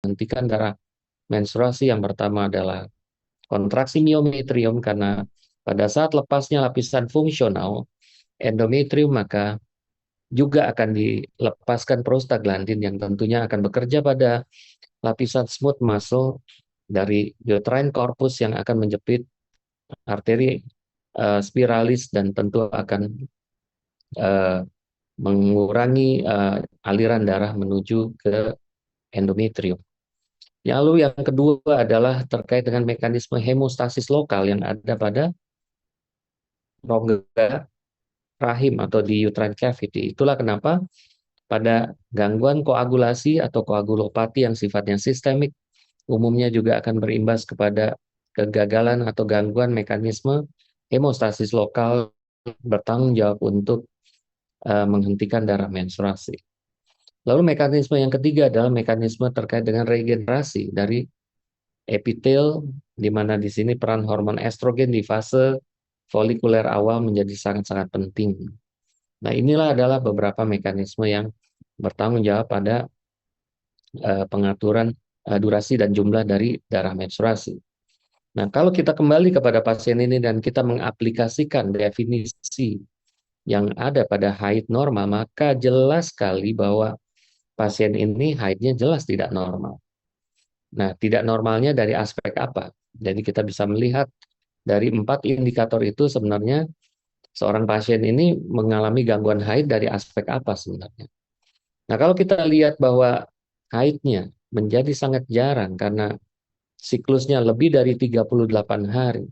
menghentikan darah menstruasi. Yang pertama adalah kontraksi miometrium, karena pada saat lepasnya lapisan fungsional endometrium, maka juga akan dilepaskan prostaglandin yang tentunya akan bekerja pada lapisan smooth muscle dari uterine corpus yang akan menjepit arteri spiralis dan tentu akan eh, mengurangi aliran darah menuju ke endometrium. Lalu yang kedua adalah terkait dengan mekanisme hemostasis lokal yang ada pada rongga rahim atau di uterine cavity. Itulah kenapa pada gangguan koagulasi atau koagulopati yang sifatnya sistemik, umumnya juga akan berimbas kepada kegagalan atau gangguan mekanisme hemostasis lokal bertanggung jawab untuk menghentikan darah menstruasi. Lalu mekanisme yang ketiga adalah mekanisme terkait dengan regenerasi dari epitel, di mana di sini peran hormon estrogen di fase folikuler awal menjadi sangat-sangat penting. Nah, inilah adalah beberapa mekanisme yang bertanggung jawab pada pengaturan durasi dan jumlah dari darah menstruasi. Nah, kalau kita kembali kepada pasien ini dan kita mengaplikasikan definisi yang ada pada haid normal, maka jelas sekali bahwa pasien ini haidnya jelas tidak normal. Nah, tidak normalnya dari aspek apa? Jadi kita bisa melihat dari 4 indikator itu sebenarnya seorang pasien ini mengalami gangguan haid dari aspek apa sebenarnya. Nah, kalau kita lihat bahwa haidnya menjadi sangat jarang karena siklusnya lebih dari 38 hari,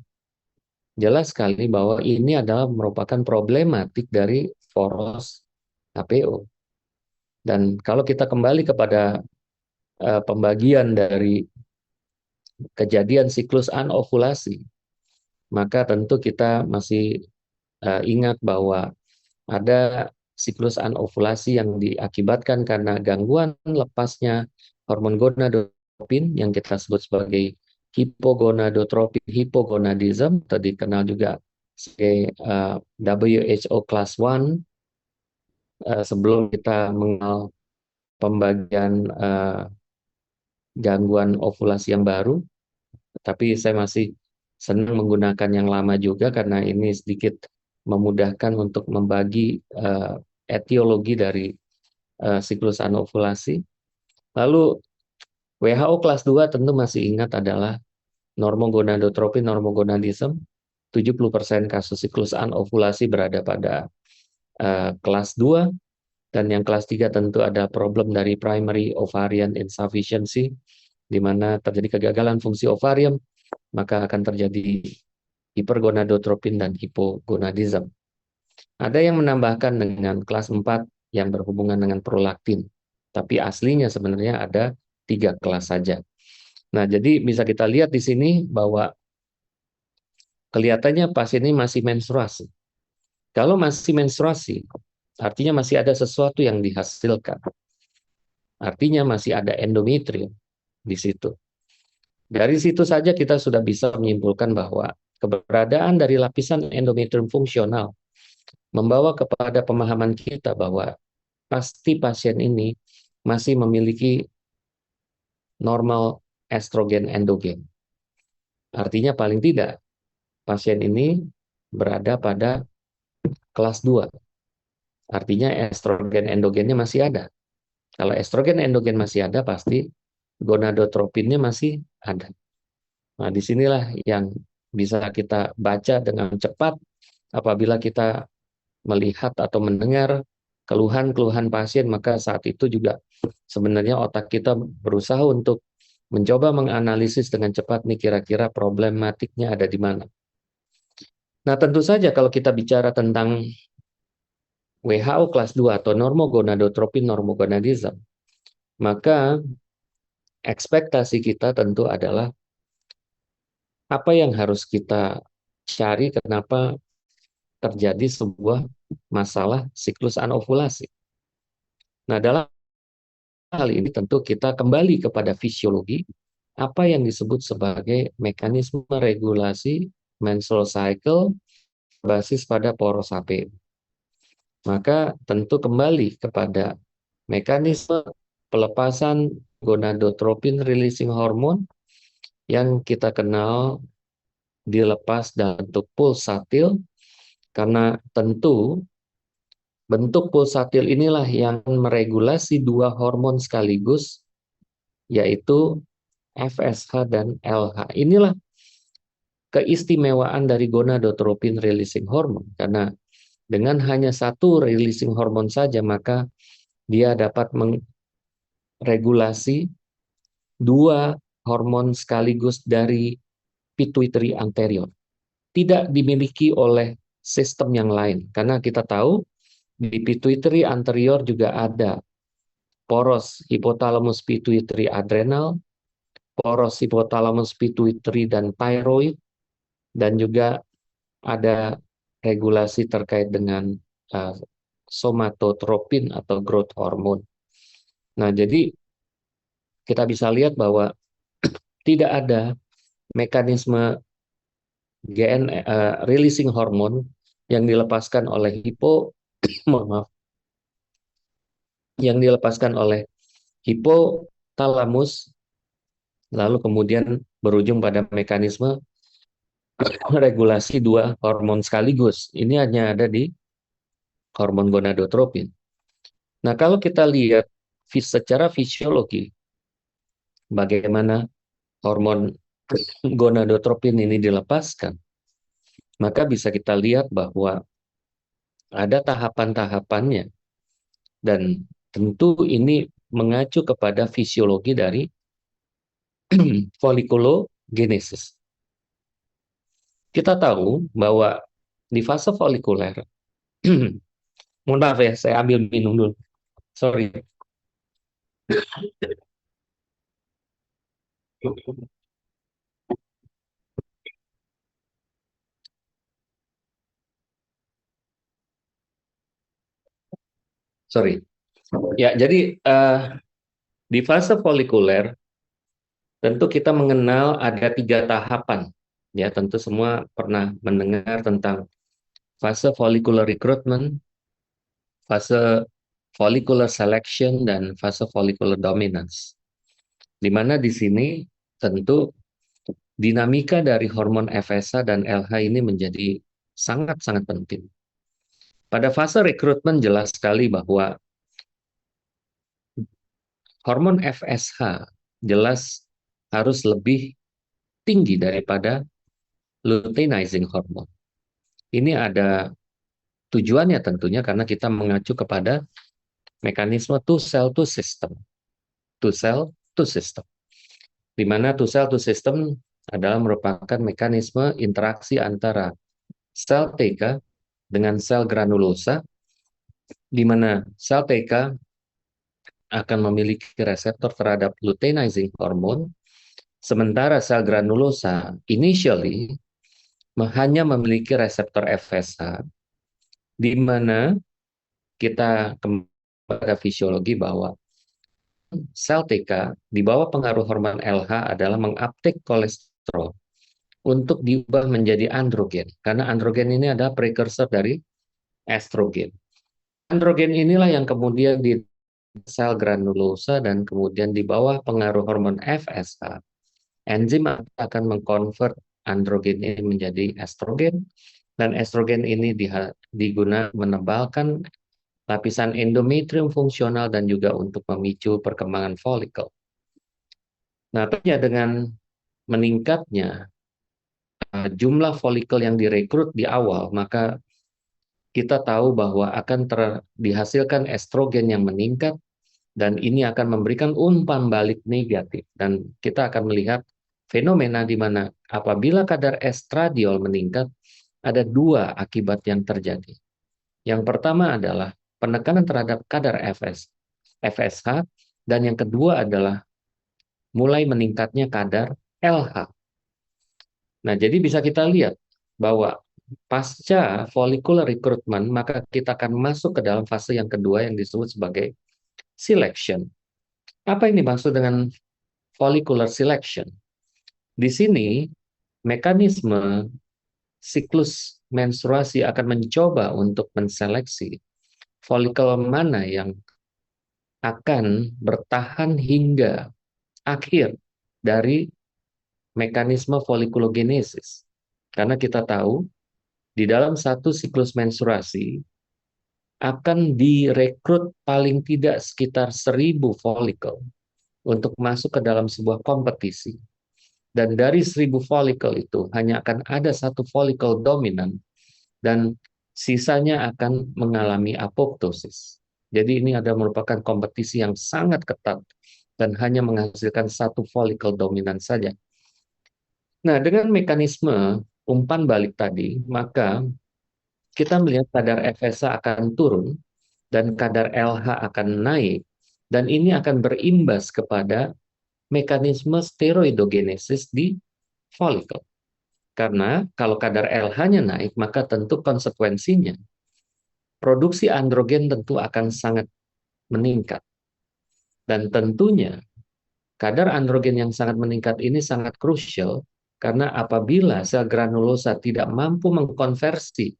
jelas sekali bahwa ini adalah merupakan problematik dari poros HPO. Dan kalau kita kembali kepada pembagian dari kejadian siklus anovulasi, maka tentu kita masih ingat bahwa ada siklus anovulasi yang diakibatkan karena gangguan lepasnya hormon gonadotropin yang kita sebut sebagai hipogonadotropin hipogonadism, atau dikenal juga sebagai WHO Class 1. Sebelum kita mengenal pembagian gangguan ovulasi yang baru, tapi saya masih senang menggunakan yang lama juga karena ini sedikit memudahkan untuk membagi etiologi dari siklus anovulasi. Lalu WHO kelas 2 tentu masih ingat adalah normogonadotropin normogonadism. 70% kasus siklus anovulasi berada pada kelas 2, dan yang kelas 3 tentu ada problem dari primary ovarian insufficiency, di mana terjadi kegagalan fungsi ovarium, maka akan terjadi hipergonadotropin dan hipogonadism. Ada yang menambahkan dengan kelas 4 yang berhubungan dengan prolaktin, tapi aslinya sebenarnya ada 3 kelas saja. Nah, jadi bisa kita lihat di sini bahwa kelihatannya pasien ini masih menstruasi. Kalau masih menstruasi, artinya masih ada sesuatu yang dihasilkan. Artinya masih ada endometrium di situ. Dari situ saja kita sudah bisa menyimpulkan bahwa keberadaan dari lapisan endometrium fungsional membawa kepada pemahaman kita bahwa pasti pasien ini masih memiliki normal estrogen endogen. Artinya paling tidak pasien ini berada pada kelas 2. Artinya estrogen endogennya masih ada. Kalau estrogen endogen masih ada, pasti gonadotropinnya masih ada. Nah, disinilah yang bisa kita baca dengan cepat apabila kita melihat atau mendengar keluhan-keluhan pasien, maka saat itu juga sebenarnya otak kita berusaha untuk mencoba menganalisis dengan cepat nih kira-kira problematiknya ada di mana. Nah, tentu saja kalau kita bicara tentang WHO kelas 2 atau normogonadotropin normogonadism, maka ekspektasi kita tentu adalah apa yang harus kita cari, kenapa terjadi sebuah masalah siklus anovulasi. Nah, dalam hal ini tentu kita kembali kepada fisiologi, apa yang disebut sebagai mekanisme regulasi menstrual cycle basis pada poros HPO. Maka tentu kembali kepada mekanisme pelepasan gonadotropin releasing hormone yang kita kenal dilepas dalam bentuk pulsatil, karena tentu bentuk pulsatil inilah yang meregulasi dua hormon sekaligus, yaitu FSH dan LH. Inilah keistimewaan dari gonadotropin releasing hormone, karena dengan hanya satu releasing hormone saja, maka dia dapat meregulasi dua hormon sekaligus dari pituitary anterior. Tidak dimiliki oleh sistem yang lain, karena kita tahu di pituitary anterior juga ada poros hipotalamus pituitary adrenal, poros hipotalamus pituitary dan thyroid, dan juga ada regulasi terkait dengan somatotropin atau growth hormone. Nah, jadi kita bisa lihat bahwa tidak ada mekanisme releasing hormone yang dilepaskan oleh maaf, yang dilepaskan oleh hipotalamus lalu kemudian berujung pada mekanisme regulasi dua hormon sekaligus. Ini hanya ada di hormon gonadotropin. Nah, kalau kita lihat secara fisiologi, bagaimana hormon gonadotropin ini dilepaskan, maka bisa kita lihat bahwa ada tahapan-tahapannya. Dan tentu ini mengacu kepada fisiologi dari folikulogenesis. Kita tahu bahwa di fase folikuler, mohon maaf ya, saya ambil minum dulu. Sorry. Sorry. Ya, jadi di fase folikuler tentu kita mengenal ada 3 tahapan. Ya, tentu semua pernah mendengar tentang fase follicular recruitment, fase follicular selection, dan fase follicular dominance. Di mana di sini tentu dinamika dari hormon FSH dan LH ini menjadi sangat-sangat penting. Pada fase rekrutmen jelas sekali bahwa hormon FSH jelas harus lebih tinggi daripada luteinizing hormone. Ini ada tujuannya tentunya karena kita mengacu kepada mekanisme two cell to system. Two cell to system. Di mana two cell to system adalah merupakan mekanisme interaksi antara sel TK dengan sel granulosa, di mana sel TK akan memiliki reseptor terhadap luteinizing hormone, sementara sel granulosa initially hanya memiliki reseptor FSH, di mana kita kembali pada fisiologi bahwa sel TK di bawah pengaruh hormon LH adalah menguptake kolesterol untuk diubah menjadi androgen, karena androgen ini adalah precursor dari estrogen. Androgen inilah yang kemudian di sel granulosa dan kemudian di bawah pengaruh hormon FSH, enzim akan mengkonvert androgen ini menjadi estrogen, dan estrogen ini digunakan menebalkan lapisan endometrium fungsional dan juga untuk memicu perkembangan folikel. Nah, tentunya dengan meningkatnya jumlah folikel yang direkrut di awal, maka kita tahu bahwa akan dihasilkan estrogen yang meningkat, dan ini akan memberikan umpan balik negatif. Dan kita akan melihat fenomena di mana apabila kadar estradiol meningkat, ada 2 akibat yang terjadi. Yang pertama adalah penekanan terhadap kadar FSH, dan yang kedua adalah mulai meningkatnya kadar LH. Nah, jadi bisa kita lihat bahwa pasca follicular recruitment, maka kita akan masuk ke dalam fase yang kedua yang disebut sebagai selection. Apa yang dimaksud dengan follicular selection? Di sini, mekanisme siklus menstruasi akan mencoba untuk menseleksi folikel mana yang akan bertahan hingga akhir dari mekanisme folikulogenesis. Karena kita tahu di dalam satu siklus menstruasi akan direkrut paling tidak sekitar 1.000 folikel untuk masuk ke dalam sebuah kompetisi. Dan dari 1.000 folikel itu hanya akan ada satu folikel dominan dan sisanya akan mengalami apoptosis. Jadi ini ada merupakan kompetisi yang sangat ketat dan hanya menghasilkan satu folikel dominan saja. Nah, dengan mekanisme umpan balik tadi, maka kita melihat kadar FSH akan turun dan kadar LH akan naik, dan ini akan berimbas kepada mekanisme steroidogenesis di folikel. Karena kalau kadar LH-nya naik, maka tentu konsekuensinya produksi androgen tentu akan sangat meningkat. Dan tentunya kadar androgen yang sangat meningkat ini sangat krusial karena apabila sel granulosa tidak mampu mengkonversi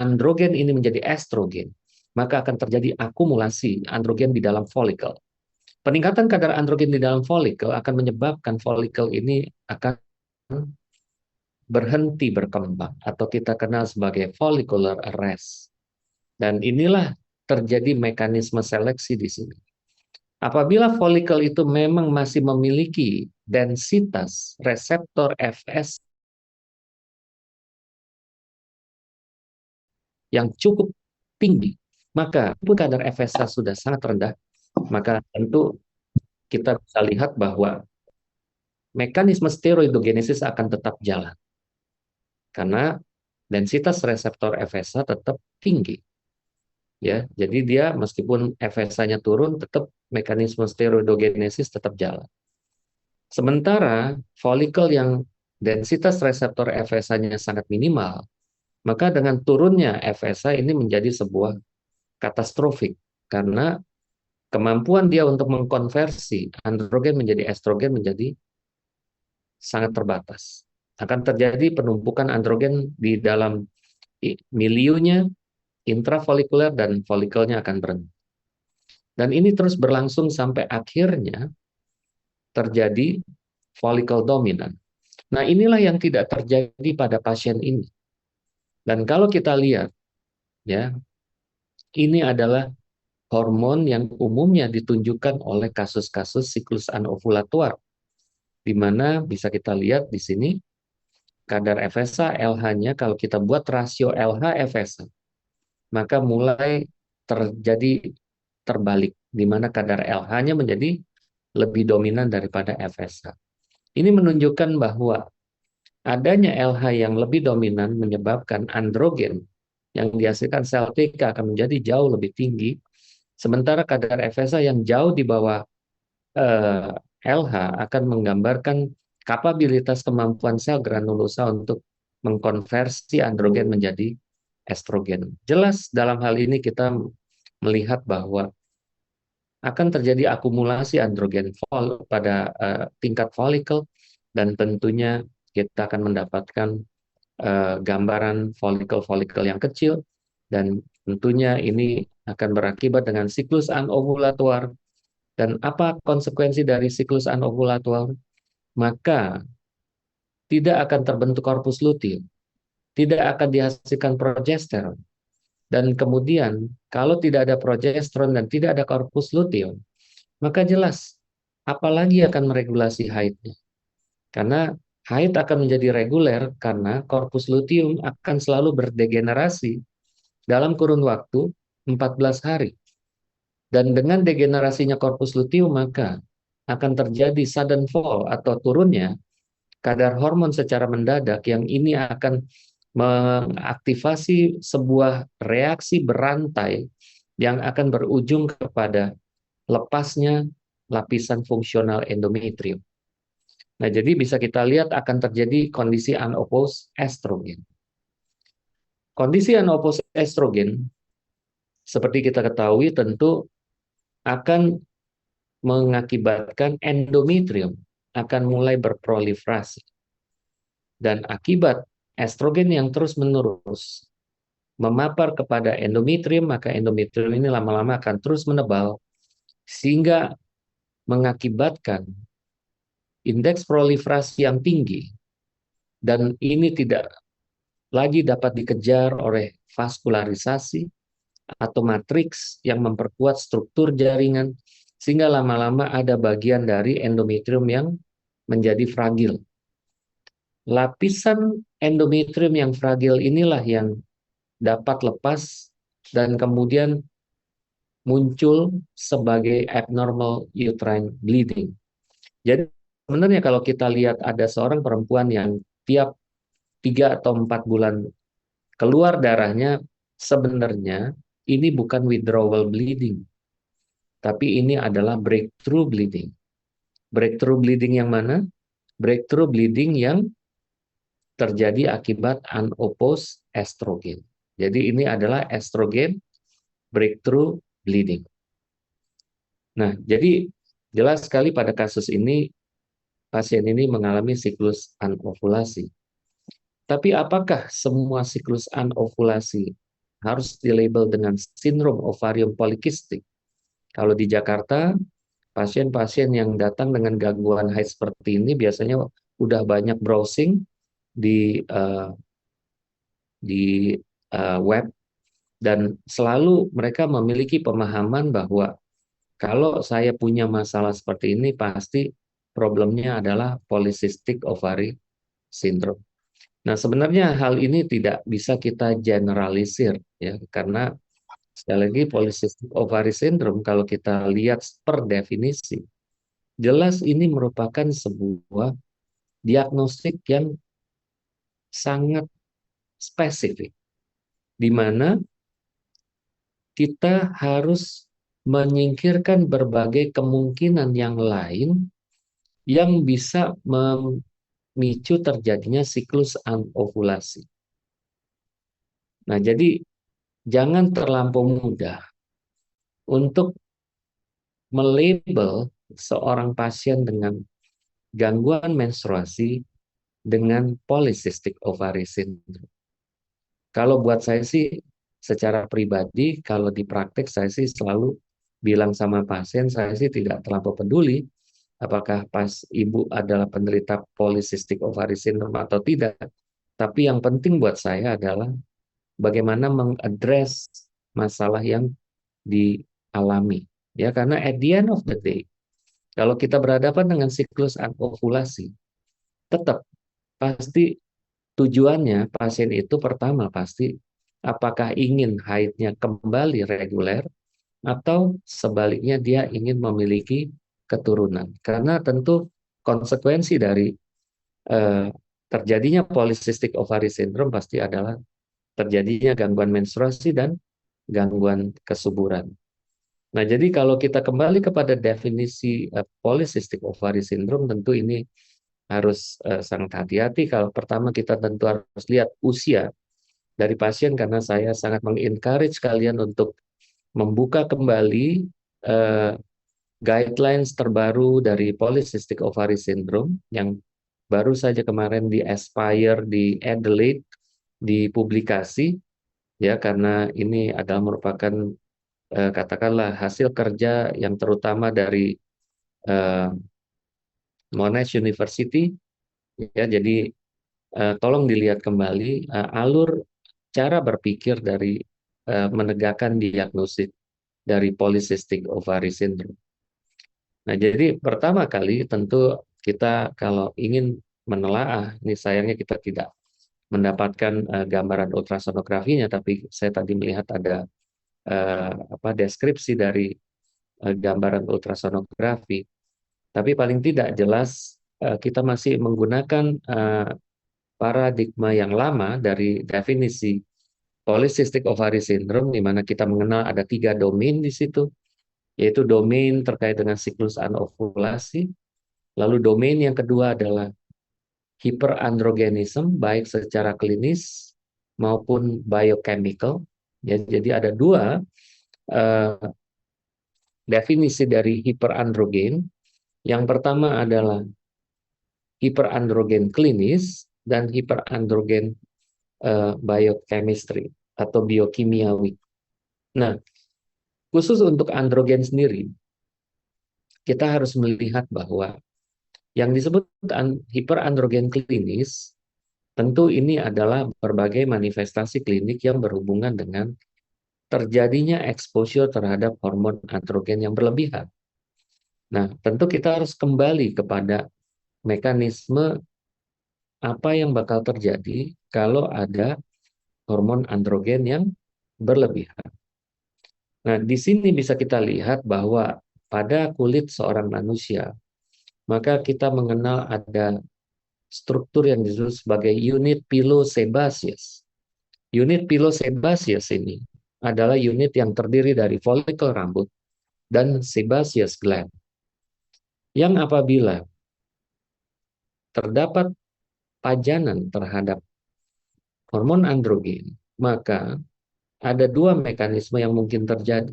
androgen ini menjadi estrogen, maka akan terjadi akumulasi androgen di dalam folikel. Peningkatan kadar androgen di dalam folikel akan menyebabkan folikel ini akan berhenti berkembang atau kita kenal sebagai follicular arrest. Dan inilah terjadi mekanisme seleksi di sini. Apabila folikel itu memang masih memiliki densitas reseptor Fs yang cukup tinggi, maka kadar FSH sudah sangat rendah, maka tentu kita bisa lihat bahwa mekanisme steroidogenesis akan tetap jalan. Karena densitas reseptor FSH tetap tinggi. Ya, jadi dia meskipun FSH-nya turun, tetap mekanisme steroidogenesis tetap jalan. Sementara folikel yang densitas reseptor FSH-nya sangat minimal, maka dengan turunnya FSH ini menjadi sebuah katastrofik karena kemampuan dia untuk mengkonversi androgen menjadi estrogen menjadi sangat terbatas. Akan terjadi penumpukan androgen di dalam miliunya intrafolikuler dan folikelnya akan berhenti. Dan ini terus berlangsung sampai akhirnya terjadi folikel dominan. Nah, inilah yang tidak terjadi pada pasien ini. Dan kalau kita lihat, ya, ini adalah hormon yang umumnya ditunjukkan oleh kasus-kasus siklus anovulatoir, di mana bisa kita lihat di sini kadar FSH LH-nya kalau kita buat rasio LH FSH, maka mulai terjadi terbalik, di mana kadar LH-nya menjadi lebih dominan daripada FSH. Ini menunjukkan bahwa adanya LH yang lebih dominan menyebabkan androgen yang dihasilkan sel TK akan menjadi jauh lebih tinggi, sementara kadar FSH yang jauh di bawah LH akan menggambarkan kapabilitas kemampuan sel granulosa untuk mengkonversi androgen menjadi estrogen. Jelas dalam hal ini kita melihat bahwa akan terjadi akumulasi androgen pada tingkat folikel dan tentunya kita akan mendapatkan gambaran folikel-folikel yang kecil dan tentunya ini akan berakibat dengan siklus anovulatoir. Dan apa konsekuensi dari siklus anovulatoir? Maka tidak akan terbentuk korpus luteum, tidak akan dihasilkan progesteron. Dan kemudian kalau tidak ada progesteron dan tidak ada korpus luteum, maka jelas apalagi akan meregulasi haidnya. Karena haid akan menjadi reguler karena korpus luteum akan selalu berdegenerasi dalam kurun waktu 14 hari. Dan dengan degenerasinya korpus luteum maka akan terjadi sudden fall atau turunnya kadar hormon secara mendadak yang ini akan mengaktifasi sebuah reaksi berantai yang akan berujung kepada lepasnya lapisan fungsional endometrium. Nah, jadi bisa kita lihat akan terjadi kondisi unopposed estrogen. Kondisi unopposed estrogen, seperti kita ketahui tentu akan mengakibatkan endometrium akan mulai berproliferasi. Dan akibat estrogen yang terus-menerus memapar kepada endometrium, maka endometrium ini lama-lama akan terus menebal, sehingga mengakibatkan indeks proliferasi yang tinggi, dan ini tidak lagi dapat dikejar oleh vaskularisasi atau matriks yang memperkuat struktur jaringan, sehingga lama-lama ada bagian dari endometrium yang menjadi fragil. Lapisan endometrium yang fragil inilah yang dapat lepas dan kemudian muncul sebagai abnormal uterine bleeding. Jadi sebenarnya kalau kita lihat ada seorang perempuan yang tiap 3 atau 4 bulan keluar darahnya, sebenarnya ini bukan withdrawal bleeding, tapi ini adalah breakthrough bleeding. Breakthrough bleeding yang mana? Breakthrough bleeding yang terjadi akibat unopposed estrogen. Jadi ini adalah estrogen breakthrough bleeding. Nah, jadi jelas sekali pada kasus ini pasien ini mengalami siklus anovulasi. Tapi apakah semua siklus anovulasi harus dilabel dengan sindrom ovarium polikistik? Kalau di Jakarta, pasien-pasien yang datang dengan gangguan haid seperti ini biasanya udah banyak browsing di web, dan selalu mereka memiliki pemahaman bahwa kalau saya punya masalah seperti ini pasti problemnya adalah polycystic ovary syndrome. Nah, sebenarnya hal ini tidak bisa kita generalisir ya, karena sekali lagi polycystic ovary syndrome kalau kita lihat per definisi, jelas ini merupakan sebuah diagnostik yang sangat spesifik, di mana kita harus menyingkirkan berbagai kemungkinan yang lain yang bisa memicu terjadinya siklus anovulasi. Nah, jadi jangan terlampau mudah untuk melabel seorang pasien dengan gangguan menstruasi dengan polycystic ovary syndrome. Kalau buat saya sih, secara pribadi, kalau di praktek saya sih selalu bilang sama pasien, saya sih tidak terlampau peduli apakah pas ibu adalah penderita polycystic ovary syndrome atau tidak. Tapi yang penting buat saya adalah bagaimana mengadres masalah yang dialami. Ya, karena at the end of the day, kalau kita berhadapan dengan siklus anovulasi, tetap pasti tujuannya pasien itu pertama pasti apakah ingin haidnya kembali reguler atau sebaliknya dia ingin memiliki keturunan. Karena tentu konsekuensi dari eh, terjadinya polycystic ovary syndrome pasti adalah terjadinya gangguan menstruasi dan gangguan kesuburan. Nah, jadi kalau kita kembali kepada definisi polycystic ovary syndrome, tentu ini harus sangat hati-hati. Kalau pertama kita tentu harus lihat usia dari pasien, karena saya sangat mengencourage kalian untuk membuka kembali eh, guidelines terbaru dari polycystic ovary syndrome yang baru saja kemarin di Aspire di Adelaide dipublikasi, ya, karena ini adalah merupakan katakanlah hasil kerja yang terutama dari eh, Monash University, ya. Jadi tolong dilihat kembali alur cara berpikir dari menegakkan diagnosis dari polycystic ovary syndrome. Nah, jadi pertama kali tentu kita kalau ingin menelaah, ini sayangnya kita tidak mendapatkan gambaran ultrasonografinya, tapi saya tadi melihat ada deskripsi dari gambaran ultrasonografi. Tapi paling tidak jelas kita masih menggunakan paradigma yang lama dari definisi polycystic ovary syndrome, di mana kita mengenal ada 3 domain di situ, yaitu domain terkait dengan siklus anovulasi, lalu domain yang kedua adalah hyperandrogenism, baik secara klinis maupun biochemical. Ya, jadi ada 2 eh, definisi dari hiperandrogen. Yang pertama adalah hiperandrogen klinis dan hiperandrogen biochemistry. atau biokimiawi. Nah, khusus untuk androgen sendiri, kita harus melihat bahwa yang disebut hiperandrogen klinis, tentu ini adalah berbagai manifestasi klinik yang berhubungan dengan terjadinya exposure terhadap hormon androgen yang berlebihan. Nah, tentu kita harus kembali kepada mekanisme apa yang bakal terjadi kalau ada hormon androgen yang berlebihan. Nah, di sini bisa kita lihat bahwa pada kulit seorang manusia, maka kita mengenal ada struktur yang disebut sebagai unit pilosebaceous. Unit pilosebaceous ini adalah unit yang terdiri dari folikel rambut dan sebaceous gland. Yang apabila terdapat pajanan terhadap hormon androgen, maka ada dua mekanisme yang mungkin terjadi.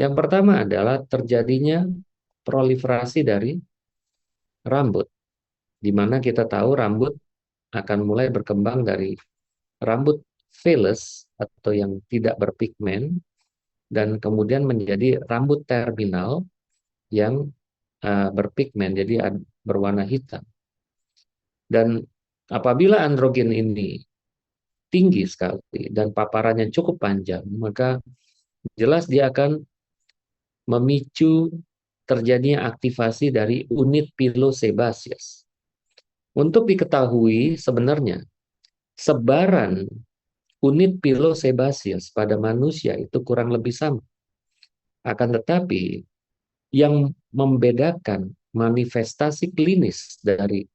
Yang pertama adalah terjadinya proliferasi dari rambut, di mana kita tahu rambut akan mulai berkembang dari rambut vellus atau yang tidak berpigmen, dan kemudian menjadi rambut terminal yang berpigmen, jadi berwarna hitam. Dan apabila androgen ini tinggi sekali dan paparannya cukup panjang, maka jelas dia akan memicu terjadinya aktivasi dari unit pilosebaceous. Untuk diketahui sebenarnya sebaran unit pilosebaceous pada manusia itu kurang lebih sama. Akan tetapi yang membedakan manifestasi klinis dari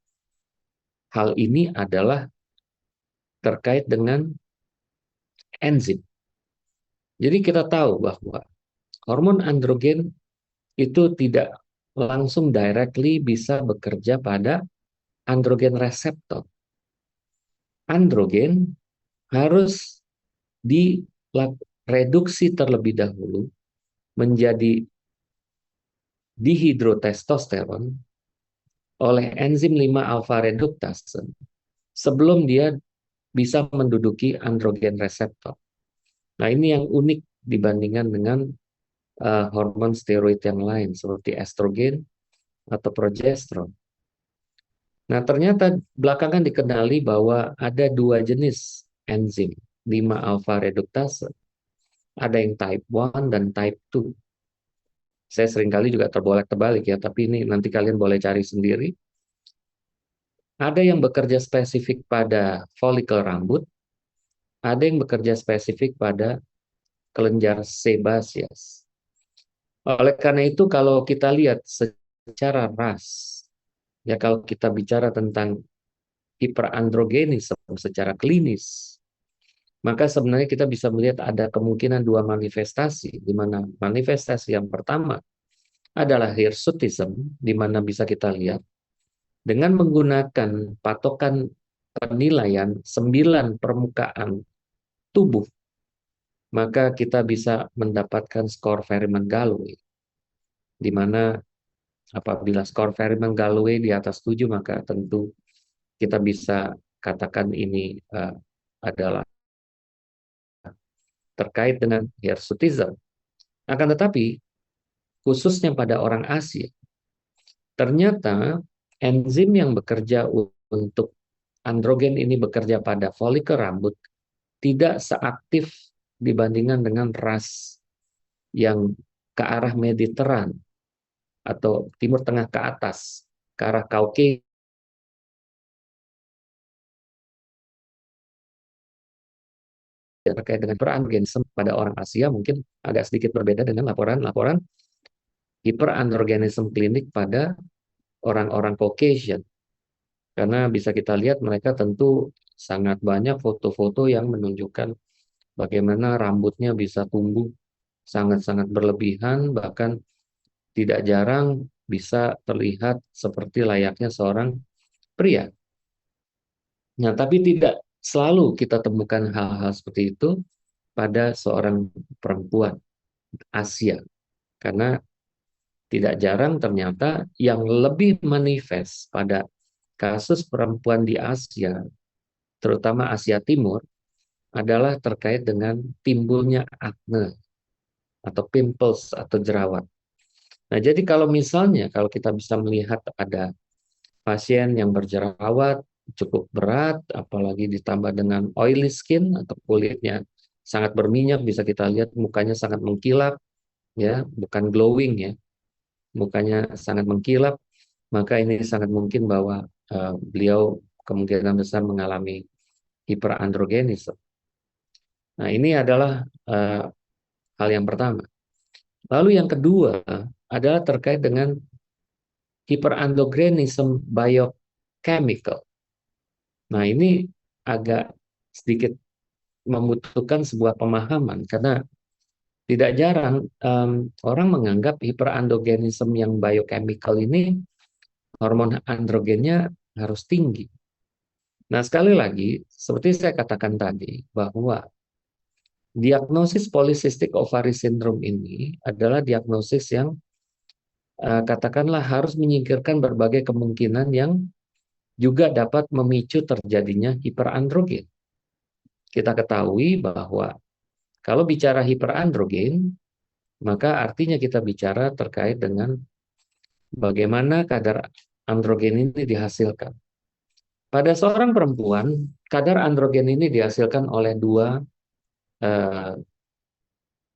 hal ini adalah terkait dengan enzim. Jadi kita tahu bahwa hormon androgen itu tidak langsung directly bisa bekerja pada androgen reseptor. Androgen harus direduksi terlebih dahulu menjadi dihidrotestosteron oleh enzim 5-alfa reduktase sebelum dia bisa menduduki androgen reseptor. Nah, ini yang unik dibandingkan dengan hormon steroid yang lain seperti estrogen atau progesteron. Nah, ternyata belakangan dikenali bahwa ada dua jenis enzim 5-alfa reduktase. Ada yang type 1 dan type 2. Saya seringkali juga terbolak-terbalik ya, tapi ini nanti kalian boleh cari sendiri. Ada yang bekerja spesifik pada folikel rambut, ada yang bekerja spesifik pada kelenjar sebaceous. Oleh karena itu, kalau kita lihat secara ras, ya kalau kita bicara tentang hiperandrogenisme secara klinis, maka sebenarnya kita bisa melihat ada kemungkinan dua manifestasi, di mana manifestasi yang pertama adalah hirsutism, di mana bisa kita lihat dengan menggunakan patokan penilaian 9 permukaan tubuh, maka kita bisa mendapatkan skor Ferriman-Gallwey, di mana apabila skor Ferriman-Gallwey di atas 7, maka tentu kita bisa katakan ini adalah terkait dengan hirsutism. Akan tetapi, khususnya pada orang Asia, ternyata enzim yang bekerja untuk androgen ini bekerja pada folikel rambut tidak seaktif dibandingkan dengan ras yang ke arah Mediteran atau Timur Tengah ke atas, ke arah Caucasus. Terkait dengan hiperandrogenisme pada orang Asia mungkin agak sedikit berbeda dengan laporan-laporan hiperandrogenisme klinik pada orang-orang Caucasian. Karena bisa kita lihat mereka tentu sangat banyak foto-foto yang menunjukkan bagaimana rambutnya bisa tumbuh sangat-sangat berlebihan, bahkan tidak jarang bisa terlihat seperti layaknya seorang pria. Nah, tapi tidak selalu kita temukan hal-hal seperti itu pada seorang perempuan Asia. Karena tidak jarang ternyata yang lebih manifest pada kasus perempuan di Asia, terutama Asia Timur, adalah terkait dengan timbulnya akne atau pimples atau jerawat. Nah, jadi kalau misalnya kalau kita bisa melihat ada pasien yang berjerawat cukup berat, apalagi ditambah dengan oily skin atau kulitnya sangat berminyak, bisa kita lihat mukanya sangat mengkilap, ya, bukan glowing ya, mukanya sangat mengkilap, maka ini sangat mungkin bahwa beliau kemungkinan besar mengalami hiperandrogenisme. Nah, ini adalah hal yang pertama. Lalu yang kedua adalah terkait dengan hiperandrogenism biochemical. Nah, ini agak sedikit membutuhkan sebuah pemahaman karena tidak jarang orang menganggap hiperandrogenism yang biochemical ini hormon androgennya harus tinggi. Nah, sekali lagi, seperti saya katakan tadi, bahwa diagnosis polycystic ovary syndrome ini adalah diagnosis yang katakanlah harus menyingkirkan berbagai kemungkinan yang juga dapat memicu terjadinya hiperandrogen. Kita ketahui bahwa kalau bicara hiperandrogen, maka artinya kita bicara terkait dengan bagaimana kadar androgen ini dihasilkan. Pada seorang perempuan, kadar androgen ini dihasilkan oleh dua eh,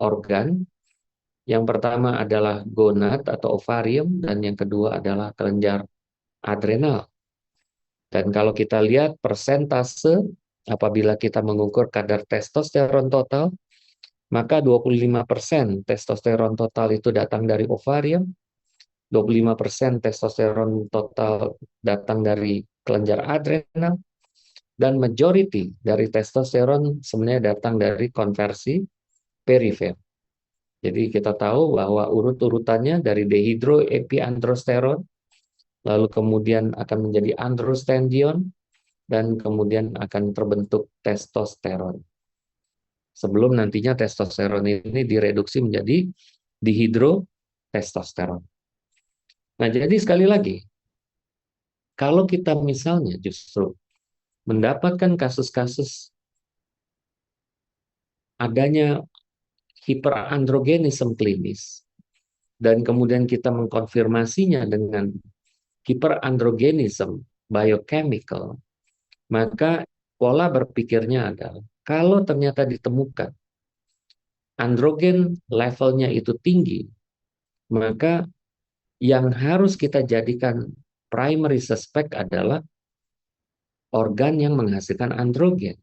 organ. Yang pertama adalah gonad atau ovarium, dan yang kedua adalah kelenjar adrenal. Dan kalau kita lihat persentase apabila kita mengukur kadar testosteron total, maka 25% testosteron total itu datang dari ovarium, 25% testosteron total datang dari kelenjar adrenal, dan majority dari testosteron sebenarnya datang dari konversi perifer. Jadi kita tahu bahwa urut-urutannya dari dehidroepiandrosteron, lalu kemudian akan menjadi androstendion, dan kemudian akan terbentuk testosteron. Sebelum nantinya testosteron ini direduksi menjadi dihidrotestosteron. Nah, jadi sekali lagi, kalau kita misalnya justru mendapatkan kasus-kasus adanya hiperandrogenisme klinis, dan kemudian kita mengkonfirmasinya dengan hiperandrogenisme biochemical, maka pola berpikirnya adalah kalau ternyata ditemukan androgen levelnya itu tinggi, maka yang harus kita jadikan primary suspect adalah organ yang menghasilkan androgen.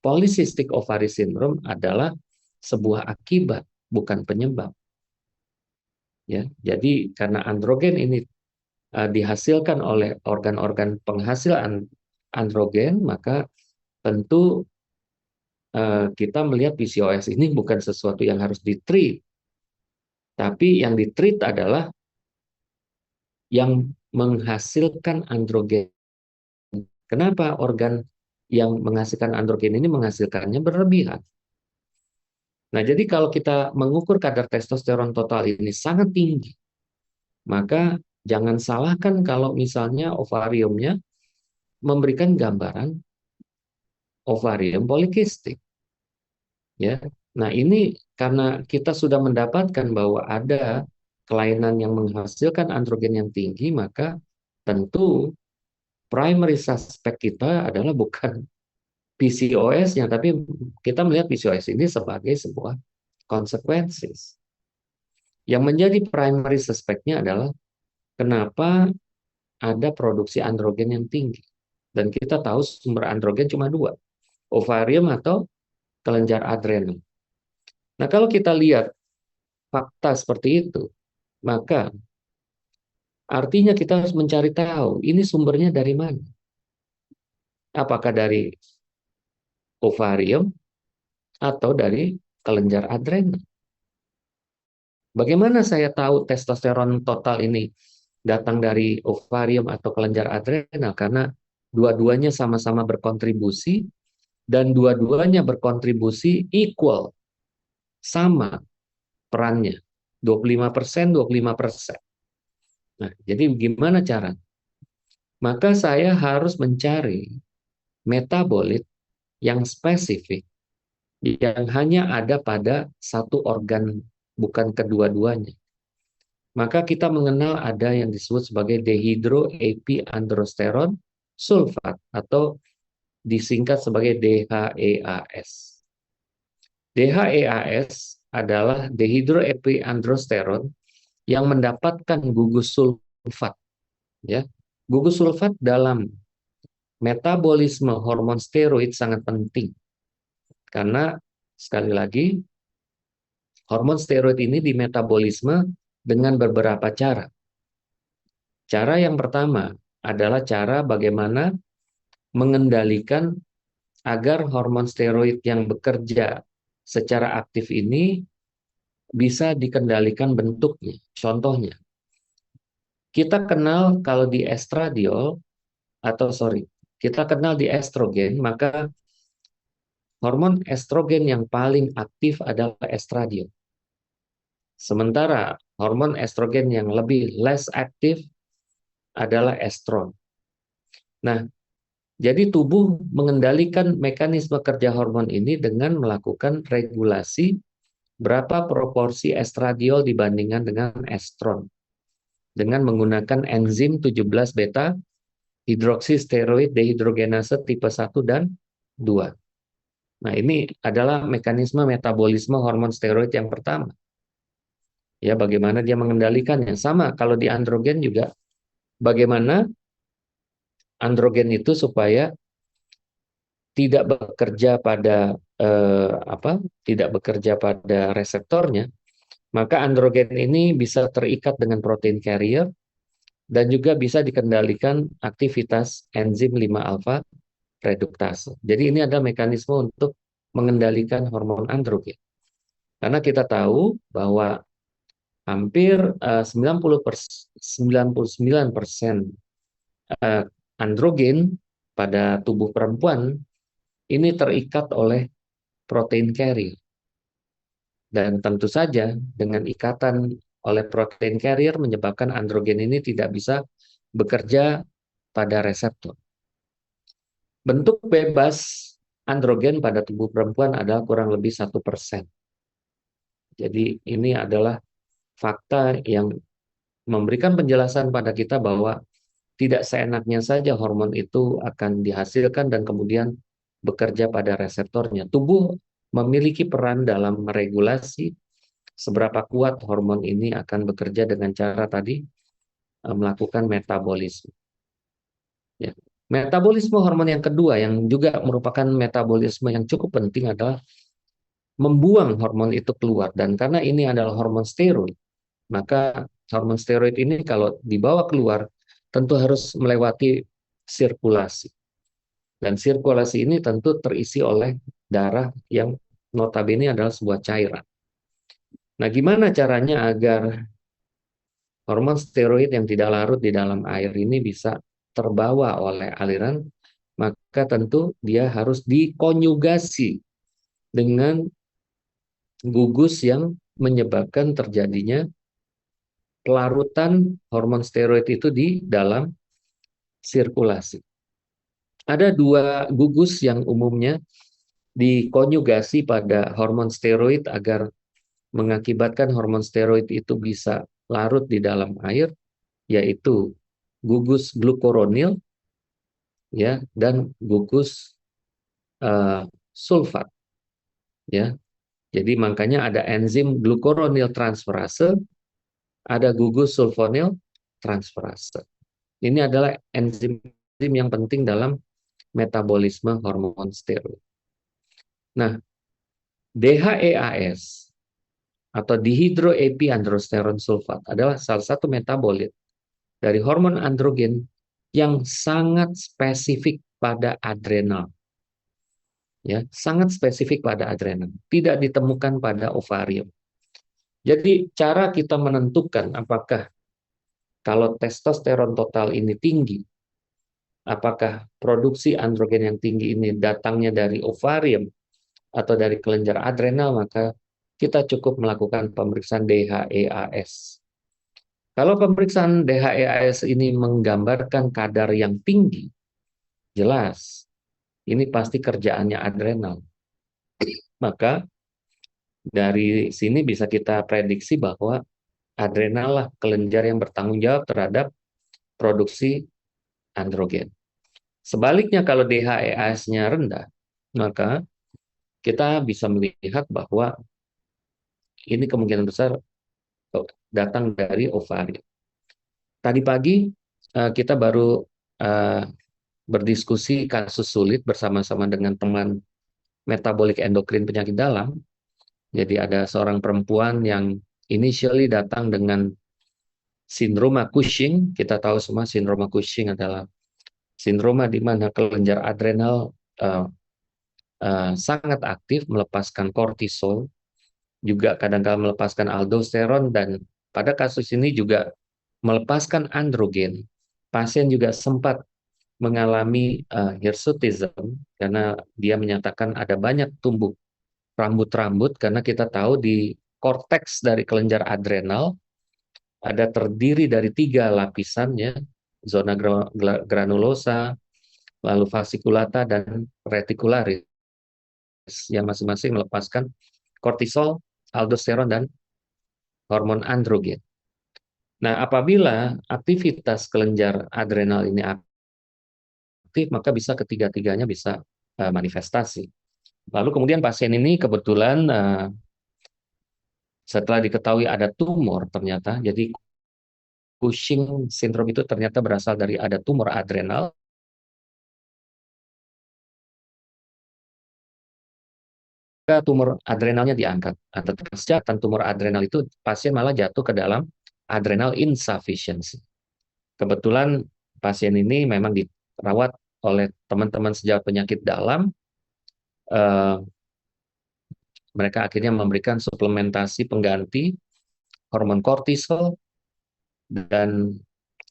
Polycystic ovary syndrome adalah sebuah akibat, bukan penyebab. Ya, jadi karena androgen ini dihasilkan oleh organ-organ penghasil androgen, maka tentu kita melihat PCOS ini bukan sesuatu yang harus ditreat, tapi yang ditreat adalah yang menghasilkan androgen. Kenapa organ yang menghasilkan androgen ini menghasilkannya berlebihan? Nah, jadi kalau kita mengukur kadar testosteron total ini sangat tinggi, maka jangan salahkan kalau misalnya ovariumnya memberikan gambaran ovarium polikistik. Ya. Nah, ini karena kita sudah mendapatkan bahwa ada kelainan yang menghasilkan androgen yang tinggi, maka tentu primary suspect kita adalah bukan PCOS-nya, tapi kita melihat PCOS ini sebagai sebuah konsekuensi. Yang menjadi primary suspect-nya adalah kenapa ada produksi androgen yang tinggi. Dan kita tahu sumber androgen cuma dua, ovarium atau kelenjar adrenal. Nah, kalau kita lihat fakta seperti itu, maka artinya kita harus mencari tahu ini sumbernya dari mana. Apakah dari ovarium atau dari kelenjar adrenal. Bagaimana saya tahu testosteron total ini datang dari ovarium atau kelenjar adrenal? Karena dua-duanya sama-sama berkontribusi dan dua-duanya berkontribusi equal, sama perannya. 25%, 25%. Nah, jadi gimana cara? Maka saya harus mencari metabolit yang spesifik yang hanya ada pada satu organ, bukan kedua-duanya. Maka kita mengenal ada yang disebut sebagai dehydroepiandrosterone sulfat atau disingkat sebagai DHEAS. DHEAS adalah dehydroepiandrosterone yang mendapatkan gugus sulfat, ya. Gugus sulfat dalam metabolisme hormon steroid sangat penting karena sekali lagi hormon steroid ini dimetabolisme dengan beberapa cara. Cara yang pertama adalah cara bagaimana mengendalikan agar hormon steroid yang bekerja secara aktif ini bisa dikendalikan bentuknya. Contohnya, kita kenal kalau di estradiol, kita kenal di estrogen, maka hormon estrogen yang paling aktif adalah estradiol. Sementara hormon estrogen yang lebih less aktif adalah estron. Nah, jadi tubuh mengendalikan mekanisme kerja hormon ini dengan melakukan regulasi berapa proporsi estradiol dibandingkan dengan estron dengan menggunakan enzim 17 beta hidroksisteroid dehidrogenase tipe 1 dan 2. Nah, ini adalah mekanisme metabolisme hormon steroid yang pertama. Ya, bagaimana dia mengendalikannya. Sama kalau di androgen juga, bagaimana androgen itu supaya tidak bekerja pada tidak bekerja pada reseptornya, maka androgen ini bisa terikat dengan protein carrier dan juga bisa dikendalikan aktivitas enzim 5-alfa reduktase. Jadi ini adalah mekanisme untuk mengendalikan hormon androgen. Karena kita tahu bahwa hampir 99% androgen pada tubuh perempuan ini terikat oleh protein carrier. Dan tentu saja dengan ikatan oleh protein carrier menyebabkan androgen ini tidak bisa bekerja pada reseptor. Bentuk bebas androgen pada tubuh perempuan adalah kurang lebih 1%. Jadi ini adalah fakta yang memberikan penjelasan pada kita bahwa tidak seenaknya saja hormon itu akan dihasilkan dan kemudian bekerja pada reseptornya. Tubuh memiliki peran dalam meregulasi seberapa kuat hormon ini akan bekerja dengan cara tadi melakukan metabolisme. Ya. Metabolisme hormon yang kedua yang juga merupakan metabolisme yang cukup penting adalah membuang hormon itu keluar. Dan karena ini adalah hormon steroid, maka hormon steroid ini kalau dibawa keluar tentu harus melewati sirkulasi. Dan sirkulasi ini tentu terisi oleh darah yang notabene adalah sebuah cairan. Nah, gimana caranya agar hormon steroid yang tidak larut di dalam air ini bisa terbawa oleh aliran? Maka tentu dia harus dikonjugasi dengan gugus yang menyebabkan terjadinya pelarutan hormon steroid itu di dalam sirkulasi. Ada dua gugus yang umumnya dikonjugasi pada hormon steroid agar mengakibatkan hormon steroid itu bisa larut di dalam air, yaitu gugus glukuronil ya dan gugus sulfat ya. Jadi makanya ada enzim glukuronil transferase, ada gugus sulfonil transferase. Ini adalah enzim yang penting dalam metabolisme hormon steroid. Nah, DHEAS atau dihydroepiandrosterone sulfat adalah salah satu metabolit dari hormon androgen yang sangat spesifik pada adrenal. Ya, sangat spesifik pada adrenal, tidak ditemukan pada ovarium. Jadi cara kita menentukan apakah kalau testosteron total ini tinggi, apakah produksi androgen yang tinggi ini datangnya dari ovarium atau dari kelenjar adrenal, maka kita cukup melakukan pemeriksaan DHEAS. Kalau pemeriksaan DHEAS ini menggambarkan kadar yang tinggi, jelas ini pasti kerjaannya adrenal. Maka dari sini bisa kita prediksi bahwa adrenal lah kelenjar yang bertanggung jawab terhadap produksi androgen. Sebaliknya kalau DHEAS-nya rendah, maka kita bisa melihat bahwa ini kemungkinan besar datang dari ovarium. Tadi pagi kita baru eh, berdiskusi kasus sulit bersama-sama dengan teman metabolik endokrin penyakit dalam. Jadi ada seorang perempuan yang initially datang dengan sindroma Cushing. Kita tahu semua sindroma Cushing adalah sindroma di mana kelenjar adrenal uh, sangat aktif melepaskan kortisol, juga kadang-kadang melepaskan aldosteron, dan pada kasus ini juga melepaskan androgen. Pasien juga sempat mengalami hirsutism karena dia menyatakan ada banyak tumbuh rambut-rambut, karena kita tahu di korteks dari kelenjar adrenal ada terdiri dari 3 lapisan ya, zona granulosa, lalu fasciculata dan reticularis yang masing-masing melepaskan kortisol, aldosteron dan hormon androgen. Nah, apabila aktivitas kelenjar adrenal ini aktif, maka bisa ketiga-tiganya bisa manifestasi. Lalu kemudian pasien ini kebetulan setelah diketahui ada tumor ternyata, jadi Cushing syndrome itu ternyata berasal dari ada tumor adrenal. Tumor adrenalnya diangkat. Atau pasca tumor adrenal itu pasien malah jatuh ke dalam adrenal insufficiency. Kebetulan pasien ini memang dirawat oleh teman-teman sejawat penyakit dalam. Mereka akhirnya memberikan suplementasi pengganti hormon kortisol, dan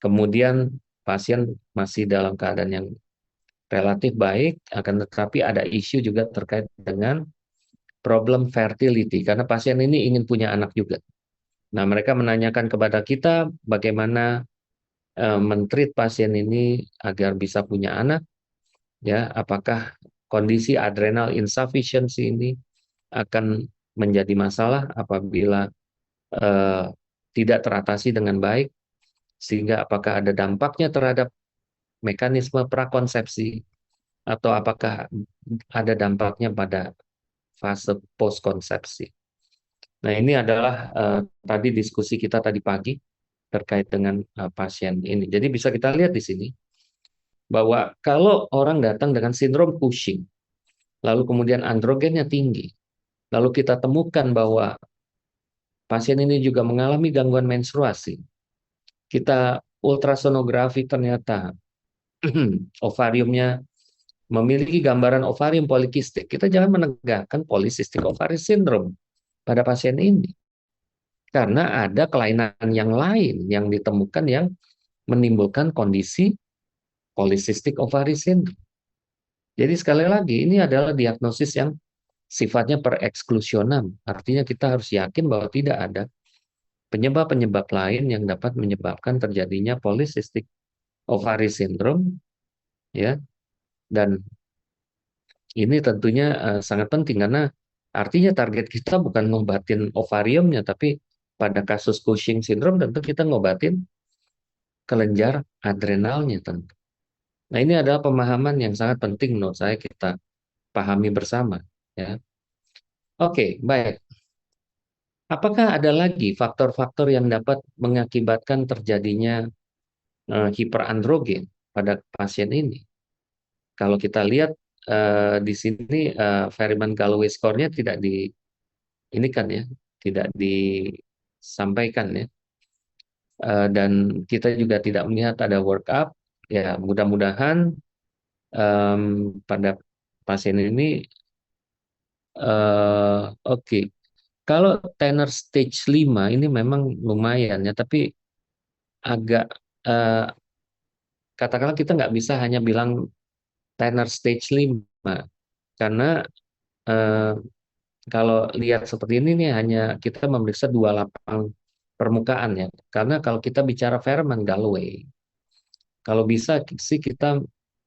kemudian pasien masih dalam keadaan yang relatif baik, akan tetapi ada isu juga terkait dengan problem fertility, karena pasien ini ingin punya anak juga. Nah, mereka menanyakan kepada kita bagaimana mentreat pasien ini agar bisa punya anak, ya, apakah kondisi adrenal insufficiency ini akan menjadi masalah apabila eh, tidak teratasi dengan baik, sehingga apakah ada dampaknya terhadap mekanisme prakonsepsi, atau apakah ada dampaknya pada fase post-konsepsi. Nah, ini adalah tadi diskusi kita tadi pagi terkait dengan pasien ini. Jadi bisa kita lihat di sini bahwa kalau orang datang dengan sindrom Cushing, lalu kemudian androgennya tinggi, lalu kita temukan bahwa pasien ini juga mengalami gangguan menstruasi, kita ultrasonografi ternyata ovariumnya memiliki gambaran ovarium polikistik, kita jangan menegakkan polycystic ovary syndrome pada pasien ini. Karena ada kelainan yang lain yang ditemukan yang menimbulkan kondisi polycystic ovary syndrome. Jadi sekali lagi, ini adalah diagnosis yang sifatnya pereksklusionam. Artinya kita harus yakin bahwa tidak ada penyebab-penyebab lain yang dapat menyebabkan terjadinya polycystic ovary syndrome, ya. Dan ini tentunya sangat penting karena artinya target kita bukan ngobatin ovariumnya, tapi pada kasus Cushing syndrome tentu kita ngobatin kelenjar adrenalnya tentu. Nah, ini adalah pemahaman yang sangat penting menurut saya kita pahami bersama, ya. Oke, baik. Apakah ada lagi faktor-faktor yang dapat mengakibatkan terjadinya hiperandrogen pada pasien ini? Kalau kita lihat di sini Ferryman Galloway score-nya tidak di ini kan ya, tidak disampaikan ya. Dan kita juga tidak melihat ada workup. Ya, mudah-mudahan pada pasien ini oke. Kalau tenor stage 5 ini memang lumayan ya, tapi agak eh, katakanlah kita nggak bisa hanya bilang tenor stage 5 karena eh, kalau lihat seperti ini nih hanya kita memeriksa 2 lapang permukaan ya. Karena kalau kita bicara Fairman Galloway, kalau bisa sih kita